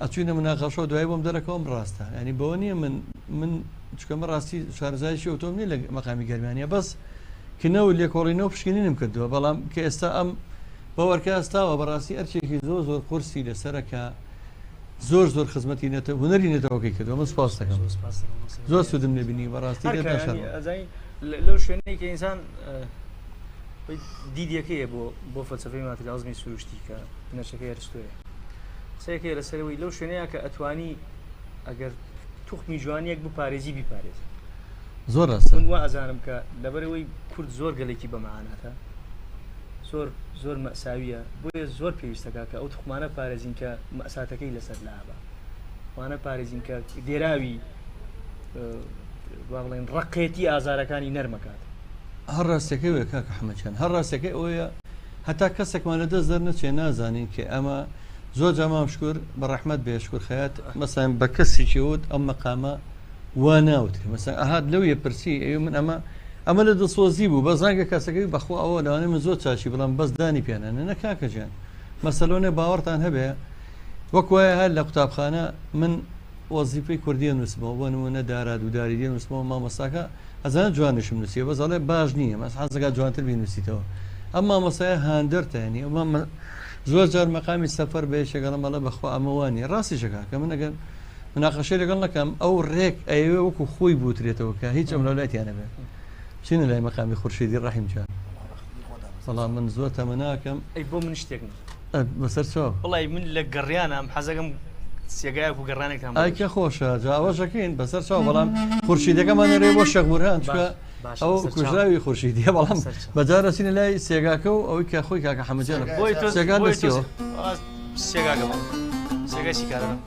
ئەچوینە مناقەشەوە دوای بۆم دەرەکەم ڕاستە ینی بەوە نییە من چکەمە ڕاستی شارزایشی ئۆتۆم نیە لە مەقامی گەرمانیە بەس کنە و لێکۆڵینەوە پشکنینم کردووە بەڵام کە ئێستا ئەم بەوەرکە ئەستاوە بەڕاستی ئەرچێکی زۆر قورسی لەسەرەکە زۆر خزمەتی نێتە هونەری نێتەوەکەی کردووە من سپاس دەکەم زۆر سوودم لێبینی بەڕاستی لەو شوێنەی کە ئینسان دیدیەکەیە بۆ فەلسەفەی ماتریالیزمی سروشتی کە نەچەکەی ئەرستۆیە قسەیەکەیە لەسەرەوەی لەو شوێنەیە کە ئەتوانی ئەگەر توخمی جوانیەک بپارێزی بیپارێز زۆر ڕاستە من وا ئەزانم کە لەبەرەوەی کورد زۆر گەلێکی بەمەعاناتە زۆر مەساویە بۆیە زۆر پێویستەکە کە ئەو توخمانە پارێزین کە مەساتەکەی لەسەر لابە وانە پارێزین کە دێراوی بڵێن ڕقێتی ئازارەکانی نەرمەکات هەر ڕاستەکەی وێ کاکە حەمەدجان هەر ڕاستەکەی ئەوەیە هەتا کەسێکمان لە دەست دەرنەچێ نازانین کە ئەمە زۆر جامام شکر بە ڕەحمەت بێشکر خەیات مەسەن بە کەسێکی وت ئەم مەقامە وا ناوتری مەسەن ئەهات لەویە پرسی ئەوێ من ئەمە لە دڵسۆزی بوو بەزانگە کەسەکەی بەخوا ئەوە لەوانەیە من زۆر چاشی بڵام بەس دانی پێیانە نە کاکە جیان مەسەلۆنێ باوەڕتان هەبێ وەک وایە هەر لە قوتابخانە من وەزیفەی کوردیە نووسمەوە بۆ نمونە دارات و داریدی نووسمەوە مامۆستاکە ئەزانە جوانشم نووسیە بەزەڵێ باش نییە مەس حەزەکە جوانتر بینووسیتەوە ئەمما مەسایە هاندەرتانی ئەمە زۆر جار مەقامی سەفەر بێشێگەڵە مەڵە بەخوا ئەمەوانی ڕاستی شەکە کە من ئەگەر مناقەشەی لەگەڵ نەکەم ئەو ڕێک ئەوێ وەکو خۆی بوترێتەوە کە هیچ ئەم لەولایەتیانە بێت چینە لای مەقامی خورشیدی ڕەحیم جان بەڵام من زۆر تەمە ناکەم ئەی بۆ من شتێکم بەسەر چاو وڵی من لە گەڕیانم حەزەکەم سێگایەک و گەڕانێکتان ئایکە خۆشە جاوەژەکەین بەسەر چاو بەڵام خورشیدەکەمان رێ بۆ شەغوران چکە ئەو کوژراوی خورشیدیە بەڵام بەجارەچینە لای سێگاکە و ئەوەی کە خۆی کاکە حەمەدجان بۆی تۆ سێگان دەستیەوە سێگاکەم سێگای سیکارەکەم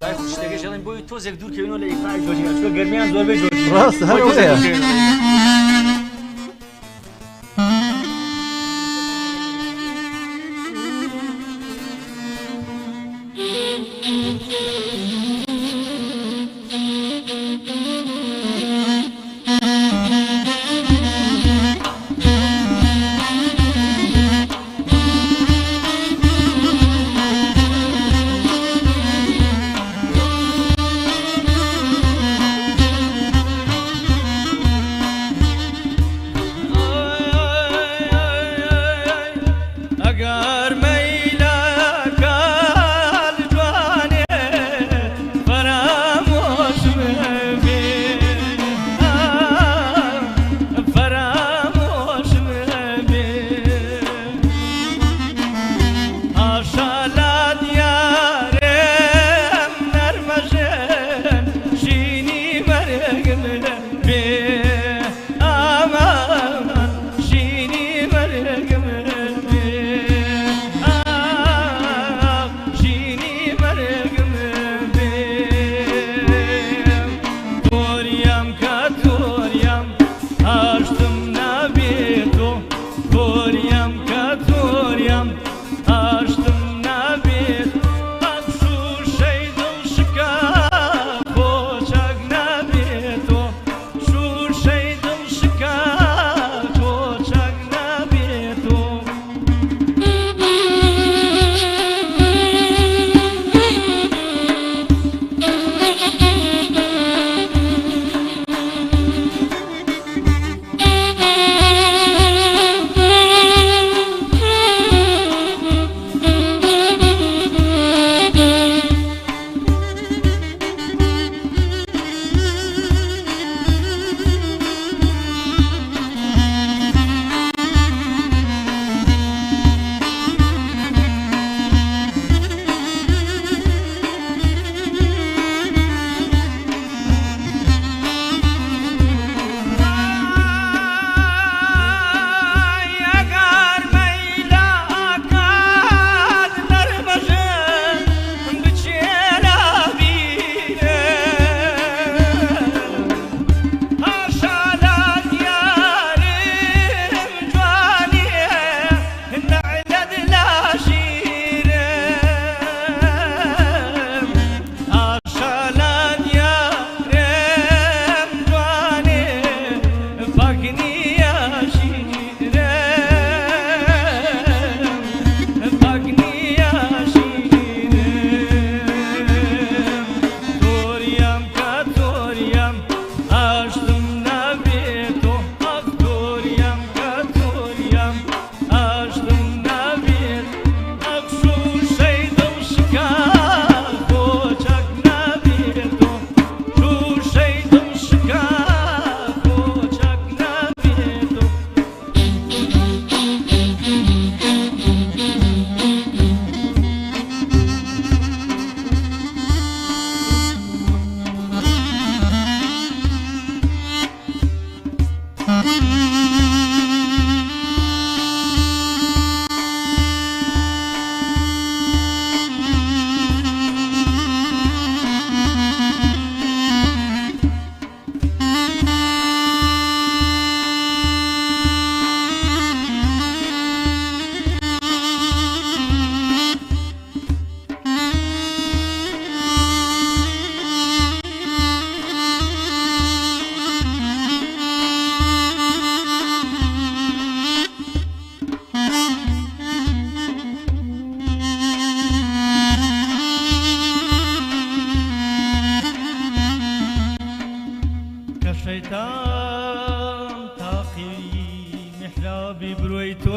لای خوشتێکی ژەڵین بۆی تۆزێک دوورکەوینەوە لە ئیقای جۆرجیان چکە گەرمیان زۆربەی جۆرجی ڕاستە هەرەوەیە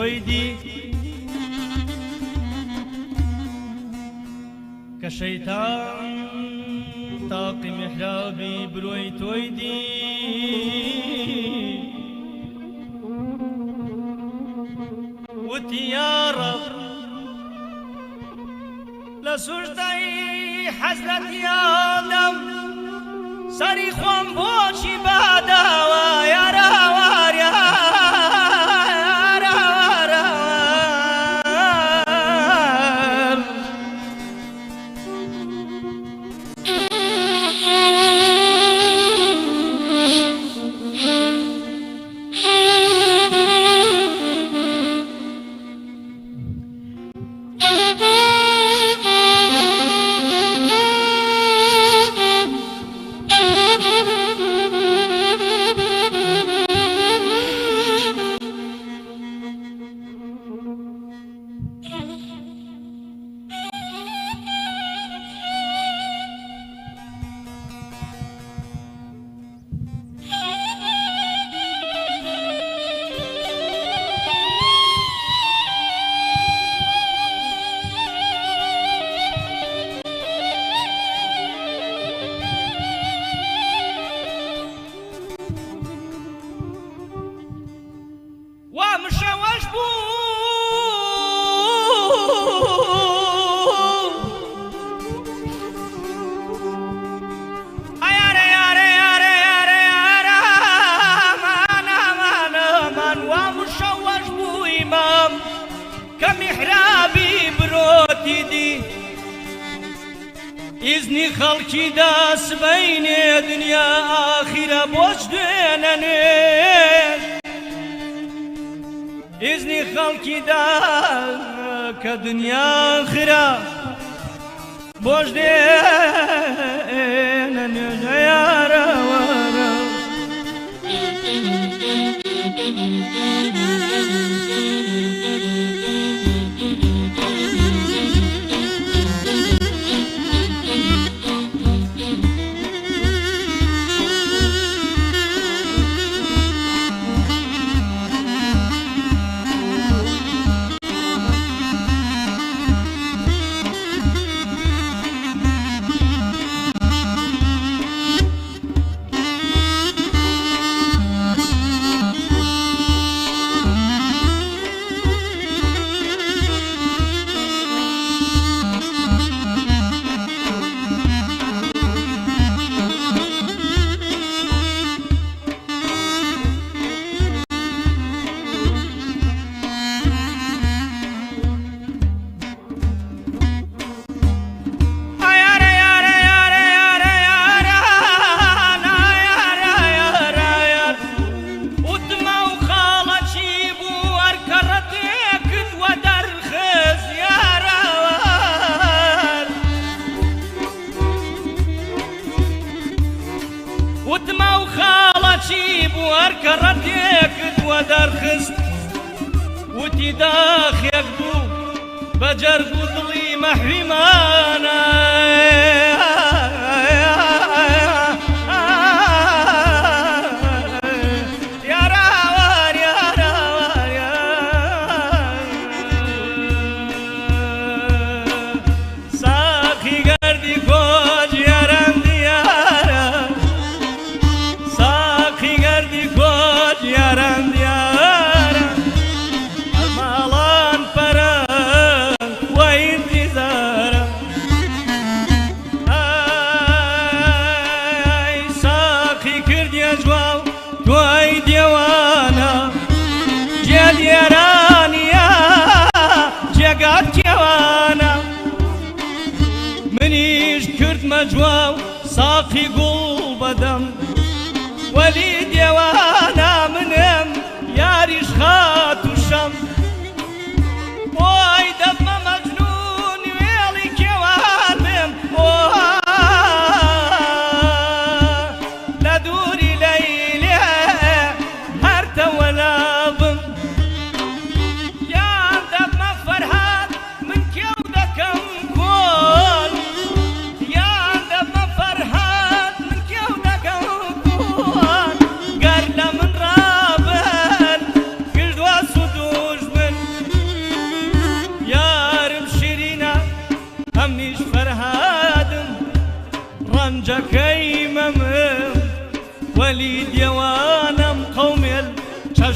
تۆی دی کە شەیتان تاقی میحرابی بروی تۆی دی وتی یا رەب لە سوژدەی حەزرەتی ئادەم سەری خۆم بۆچی باداوە یاراوار ئیزنی خەڵکی داسبەینێ دنیا ئاخیرە بۆچ دوێنەنێ ئیزنی خەڵکی دا کە دنیا ئاخیرە بۆچ دوێنەنێ یارەوەرە وتی داخێک بوو بە جەرگ و دڵی مەحریمانە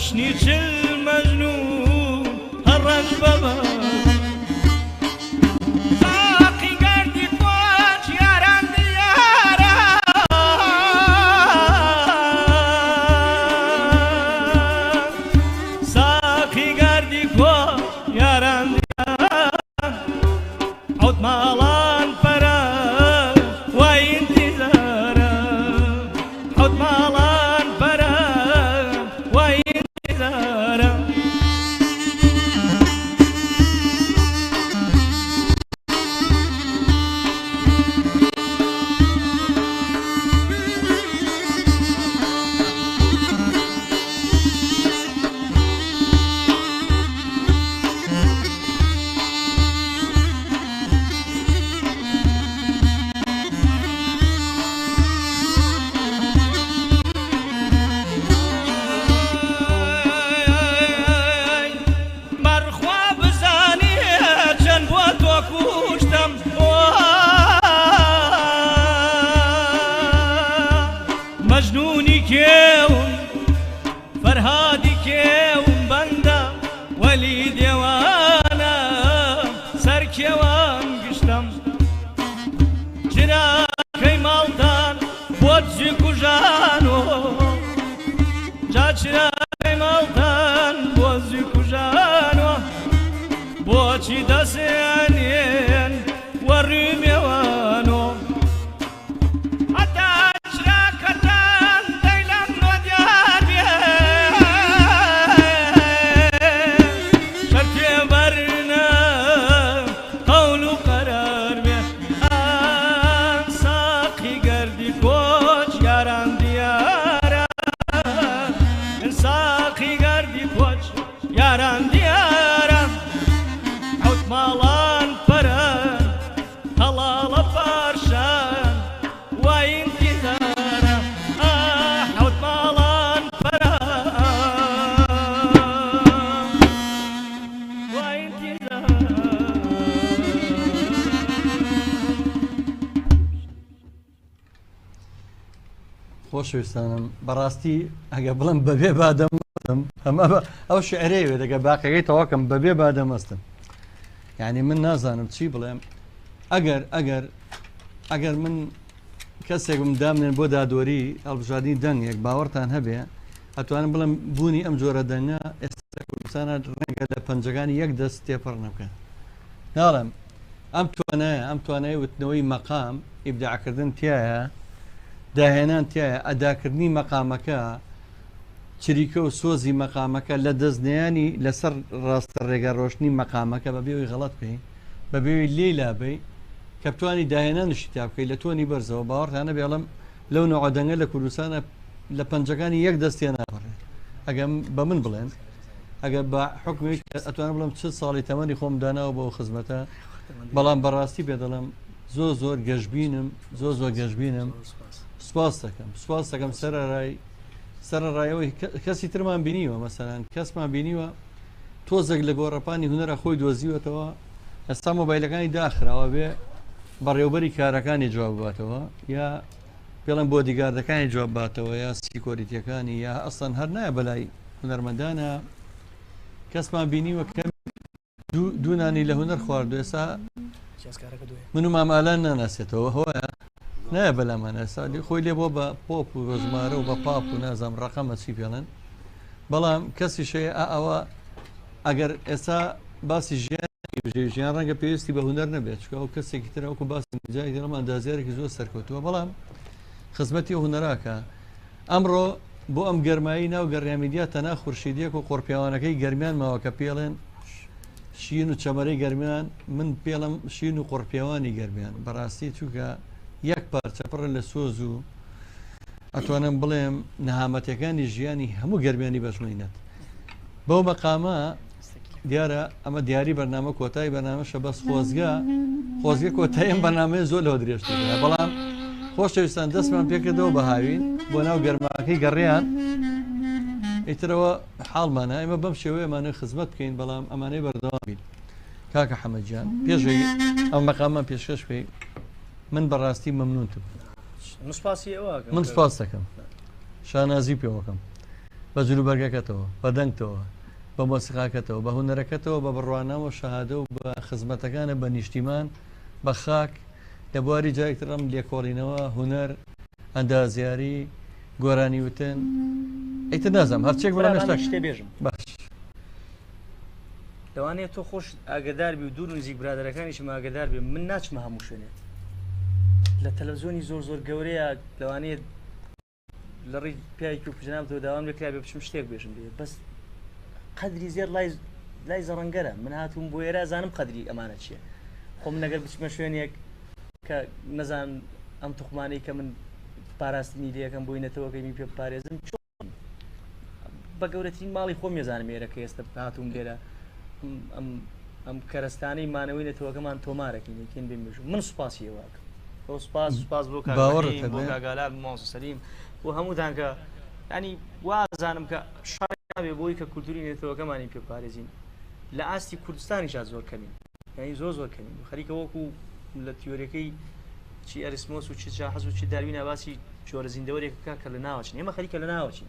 جەشنی چل مەجنون هەڕەش بەبە ساقی گەردی تۆچ یاران دیارە ساقی گەردی تۆچ یاران دیارە حوت ماڵان پەرە وای انتظارە حوت ماڵان پەرە وای انتظارە بەرخوا بزانێ چەند بۆ تۆ کوشتم مەجنونی کێون فەرهادی کێون بەندە وەلی دێوانە سەر کێوان گشتم چراکەی ماڵدان بۆ دژی کوژانۆ جا چراکەی ماڵدان بۆ دژی کوژانۆ بۆچی دەسێنێن وەڕووی میێوانۆ هەتا چراکەتان دەیلەم نۆ دیار بێ شەر تێبەرنە قەول و قەرار بێ ئان ساقی گەردی کۆچ یاران دیارە ساقی گەردی کۆچ یاران دیارە حوت ماڵان پەرە هەڵاڵە پارشان وای انتظارە حوت ماڵان پەرە وای انتظارە خۆشەویستانم بەڕاستی ئەگە بڵم بەبێ بادەمەستم ئەمە ئەو شعرەیە دەگە باقیەکەی تەواکەم بەبێ بادەمەستم یعنی من نازانم چی بڵێم ئەگەر من کەسێکم دامنێن بۆ دادۆری هەڵبژاردننی دەنگێک باوەڕتان هەبێ ئەتوانم بڵم بوونی ئەم جۆرە دەنگە ئێستا کوردستانە ڕەنگە لە پەنجەکانی یەک دەست تێپەڕ نەبکە ناڵێم ئەم توانای وتنەوەی مەقام ئیبداعکردن تایە داهێنان تایە ئەداکردنی مەقامەکە چریکە و سۆزی مەقامەکە لە دەستنیانی لەسەر ڕاستە ڕێگە ڕۆشنی مەقامەکە بەبێەوەی غەڵەت بکەین بەبێەوەی لێلا بی کە بتوانی داهێنانشی تا بکەیت لە تۆنی بەرزەوە باوەڕتانە بێڵم لەو نەعادەنگە لە کوردستانە لە پەنجەکانی یەک دەستیان ناپەڕێت ئەگەم بە من بڵێن ئەگەر بە حکوێک ئەتوانم بڵم چ ساڵی تەمەنی خۆم داناوە بۆ خزمەتە بەڵام بەڕاستی پێ دەڵم زۆر گەشتبینم زۆر گەشتبینم سوپاس دەکەم سەرڕایەوەی کەسی ترمان بینیوە مەسەران کەسمان بینیوە تۆزێک لە گۆڕەپانی هونەرە خۆی دۆزیوەتەوە ئێستا مۆبایلەکانی داخراوە بێ بەڕێوبەری کارەکانی جواب باتەوە یا پێڵم بۆ دیگاردەکانی جواب باتەوە یا سیکۆریتیەکانی یا ئەسڵەن هەر نایە بەلای هونەرمەندانە کەسمان بینیوە کە دوونانی لە هونەر خواردو ئێستا من و مامالان ناناسێتەوە هۆیە نایە بەلامانە سالی خۆی لێ بۆ بە پۆپ و ڕۆژمارە و بە پاپ و نازام ڕقەمە چی پێڵێن بەڵام کەسی شەیە ئەوە ئەگەر ئێستا باسی ژیان ڕەنگە پێویستی بە هونەر نەبێت چکە ئەو کەسێکی تر ئەوکو باسی جای دەڵم ئەندازیارێکی زۆر سەرکەوتووە بەڵام خزمەتی هونەراکە ئەمڕۆ بۆ ئەم گەرمایی ناو گەڕامیدیا تەنا خورشیدیەک و قۆڕپیاوانەکەی گەرمیان ماوە کە پێڵێن شین و چەمەرەی گەرمیان من پێڵم شین و قۆڕپیاوانی گەرمیان بەڕاستی چووکە یەک پارچە پڕ لە سۆز و ئەتوانم بڵێم نەهامەتەکانی ژیانی هەموو گەرمیانی بەشمێنێت بەو مەقامە دیارە ئەمە دیاری بەرنامە کۆتایی بەنامەشە بەس خۆزگە کۆتاییم بەنامەیە زۆر لەوە درێژتر بەڵام خۆشەویستان دەستمان پێکردەوە بە هاوین بۆ ناو گەرماکەی گەڕیان ئیترەوە حاڵمانە ئێمە بەم شێوەیەمانە خزمەت بکەین بەڵام ئەمانەی بەردەوام بین کاکە حەمەدجان پێشەوەی ئەم مەقامان پێشکەش بکەی من بەڕاستی مەمنونتم نوسپاسی ئەوە من سپاس دەکەم شانازی پێوەکەم بە جلوبەرگەکەتەوە بە دەنگتەوە بە مۆسیقاکەتەوە بە هونەرەکەتەوە بە بڕوانەوە شەهادە و بە خزمەتەکانە بە نیشتیمان بە خاک لە بواری جایەکتر ئەم لێکۆڵینەوە هونەر ئەندازیاری گۆرانی وتن ئەیتر نازانم هەرچێک بەڵام شتێ بێژم باش لەوانەیە تۆ خۆش ئاگدار بی و دوور نزیک برادەرەکانیشم ئاگدار بێ من ناچمە هەموو شوێنێ لە تەلەڤیزۆنی زۆر گەورەیە لەوانەیە لە ڕێی پیاوێکی و پژنام تۆ داوام لێکرا بێ بچم شتێک بێژم بێ بەس قەدری زێر لای زەڕەنگەرە من هاتووم بۆ ئێرە زانم قەدری ئەمانە چییە خۆم نەگەر بچمە شوێنێک کە نەزان ئەم توخمانەی کە من پاراستنی لەکەم بۆی نەتەوەکەمی پێ پارێزم بە گەورەترین ماڵی خۆم ێزانم ئێرە کە ئێستا هاتووم لێرە ئەم کەرەستانەی مانەوەی نەتەوەکەمان تۆمارەکەین بێ مێژوو من سوپاسیەوەکە سوپاس بۆ کاگالا مۆز سەلیم بۆ هەمووتان کە ینی وازانم کە شارێ بۆی کە کولتوری نێتەوەکەمانی پێپارێزین لە ئاستی کوردستانیشا زۆر کەمین ینی زۆر کەمین خەریکە وەکو لە تیۆرەکەی چی ئەریسمۆس و چی حەز و چی داروینە باسی جۆرە زیندەوەرێکەکە کە لە ناوچین ئێمە خەریکە لە ناوچین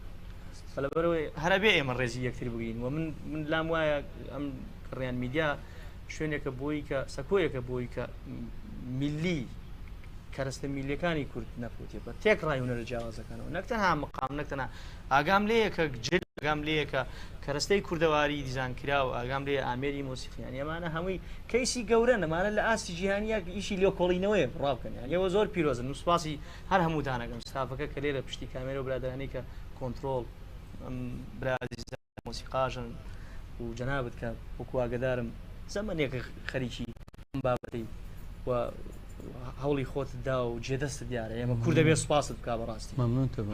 لەبەرەوەی هەرە بێ ئێمە ڕێزی یەکتر بگەین و من لام وایە ئەم ڕێیان میدیا شوێنێکە بۆی کە سەکۆیەکە بۆی کە میلی کەرەستە میلیەکانی کورد نەفوتێ بە تێک ڕایونە لە جیاوازەکانەوە نەکتەنها مقام نەکتەنها ئاگام لێیە کە جل ئاگام لێیە کە کەرەستەی کوردەواری دیزانکرا و ئاگام لێ ئامێری مۆسیقییان ئەمانە هەمووی کەیسی گەورە نەمانە لە ئاستی جیهانیە ئیشی لێکۆڵینەوەی ڕاوکەن ئێوە زۆر پیرۆزن نووسپاسی هەر هەمووتانەکەم ستافەکە کە لێرە پشتی کامێرە و برادرانی کە کۆنتترۆل برادی مۆسیقاژن و جەنابەت کە وەکو ئاگدارم زەمانێکە خەریکی ئەم بابەتەی و هەوڵی خۆت دا و جێدەست دیارە ئێمە کوردە بێ سوپاست بک بەڕاستی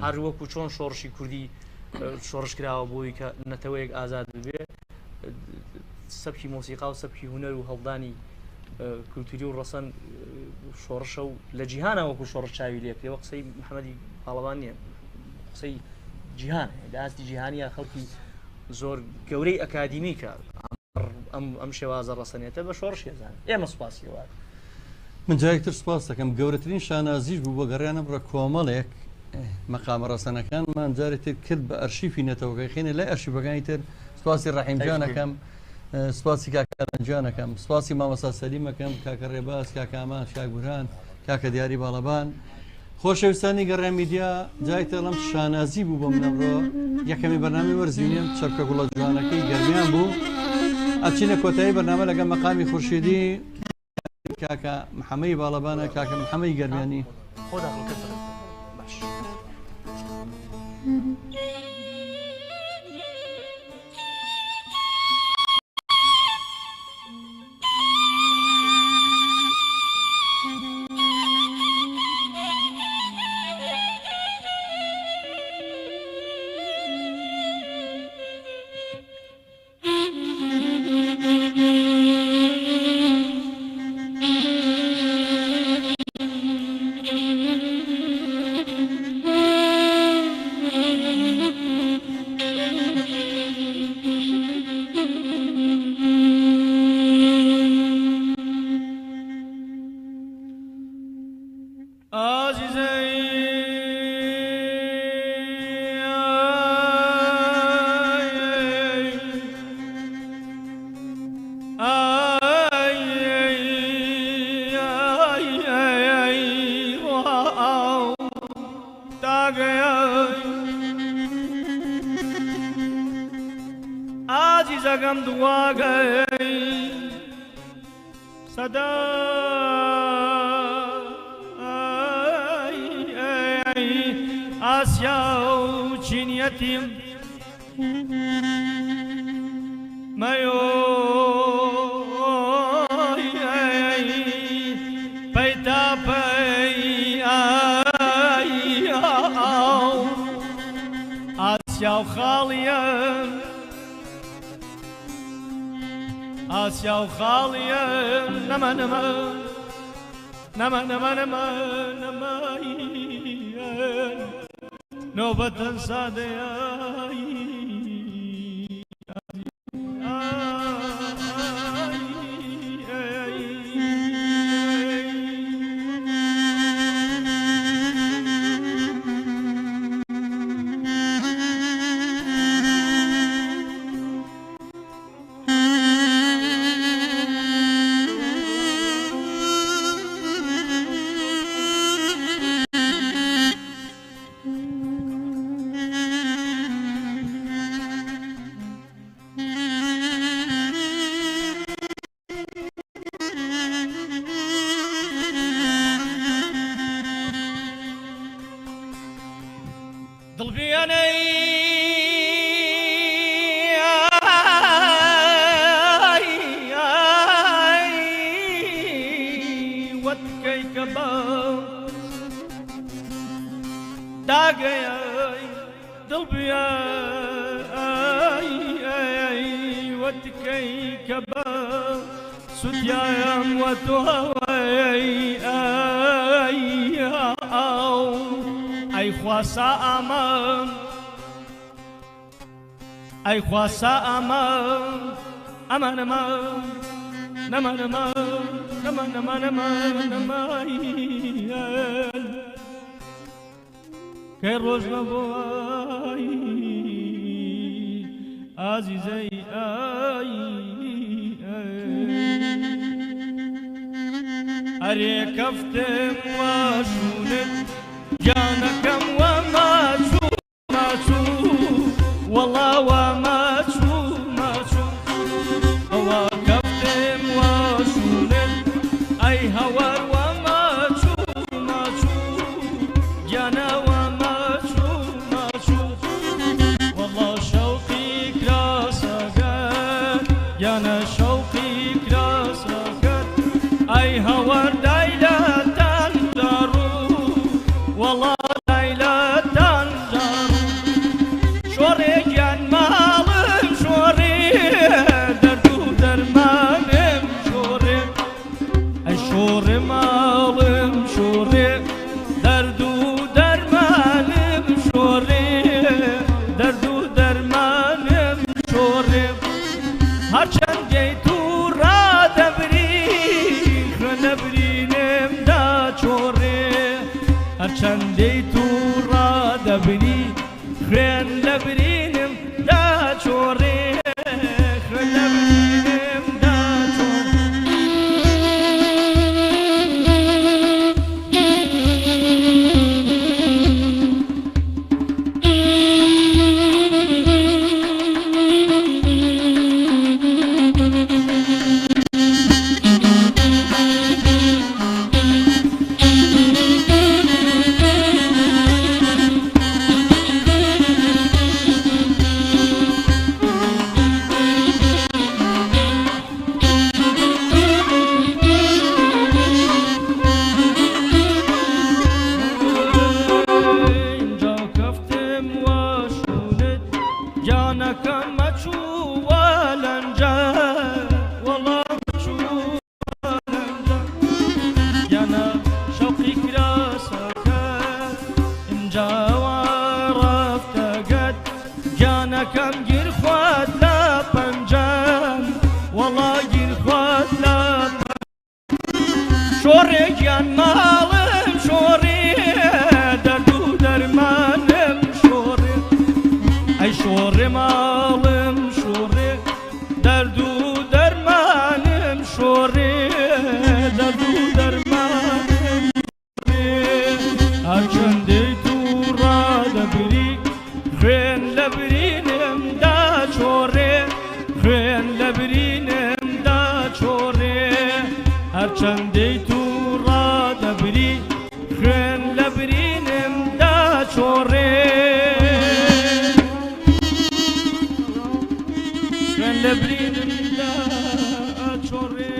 هەر وەکو چۆن شۆڕشی کوردی شۆڕش کراوە بۆی کە نەتەوەیەک ئازاد ببێ سەبکی مۆسیقا و سەبکی هونەر و هەڵدانی کولتوری و ڕەسەن شۆڕشە و لە جیهانە وەکو شۆڕش چاوی لێکرێەوە قسەی محەممەدی پاڵەوان نییە قسەی جیهان لە ئاستی جیهانیە خەڵکی زۆر گەورەی ئەکادیمی کە ئەم شێوازە ڕەسەنێتە بە شۆڕش ێزان ئێمە سوپاسیەوە من جایەکتر سپاس دەکەم گەورەترین شانازیش بوو بۆ گەڕیانە بڕە کۆمەڵێک مەقامە ڕەسەنەکانمان جارێتتر کرد بە ئەرشیفی نەتەوەکەی خێنێ لای ئەرشیفەکانی تر سپاسی ڕەحیمجانەکەم سپاسی کاکەرەنجانەکەم سپاسی مامەسا سەلیمەکەم کاکە ڕێباز کاکامان کاگوران کاکە دیاری باڵەبان خۆشەویستانی گەڕێ میدیا جایتە لەم شانازی بوو بۆ منەڕۆ یەکەمی بەرنامی وەرزیونیم چەپکە گوڵە جوانەکەی گەرمیان بوو ئەچینە کۆتایی بەرنامە لەگەڵ مەقامی خورشیدی کاکە محەممەی باڵەبانە کاکە محەممەی گەرمیانی خۆدا عزیزەکەم دواگەی سەدا ئاسیا و چینیەتیم مەیۆ پەیتاپەی ئاسیا و خاڵیە ئاسیا و خاڵیە نەمە نەمە نەمە نەمە نەمە نەمای نۆبەتەن سادەیە ئاگەی دڵ بیای وەتکەی کە بە سوتیایم وە تۆ ئەی خواسا ئامام ئەی خواسا ئامام ئەمان ئەمان نەمان ئەمان نەمان نەمان ئەمان نەمایەن کەی ڕۆژ نەبووی ئازیزەی ئەرێ کەفتم واشونت گیانەکەم وە ماچوو ماچوو وەڵا وە ماچوو ماچوو ئەوە کەفتم واشونت ئەی هەوار وە ماچوو ماچوو گیانە وە ماچوو ماچوو وەڵا شەوقی کراسەگەر گیانە شەوقی کراسەگەر ئەی هەوار دایلەتان دەڕوو وەڵا دایلەتان دەڕوو شۆڕێکیان ماڵم شۆڕێ دەرد و دەرمانم شۆڕێ ئەی شۆڕێ ماڵم شۆڕێ دەرد و دەرمانم شۆڕێ دەرد و دەرمانم شۆڕێ هەرچەندەی توو ڕادەبری خوێنەبرینم داچۆڕێ هەرچەندەی توو ڕادەبری خوێن لەبرینم داچۆڕێ خوێن لەبرینم داچۆڕێ اینجا کەفتم واشونت گیانەکەم مەچوو وە لەنجە وەڵا مەچوو وە لەنجە گیانە شەوقی کراسەکەت اینجا وا ڕەفتەگەت گیانەکەم گیر خوات لە پەنجەم وەڵا گیر خوات لە شۆڕێکیان ماڵم شۆڕێ دەرد و دەرمانم شۆڕێ ئەی شۆڕێ ماڵم شۆڕێ دەرد و دەرمانم شۆڕێ دەرد و دەرمانم شۆڕێ هەرچەندەی توو ڕادەبری خوێن لەبرینم داچۆڕێ خوێن لەبرینم داچۆڕێ هەرچەندەی توو ڕادەبری خوێن لەبرینم داچۆڕێ خوێن لەبرینم داچۆڕێ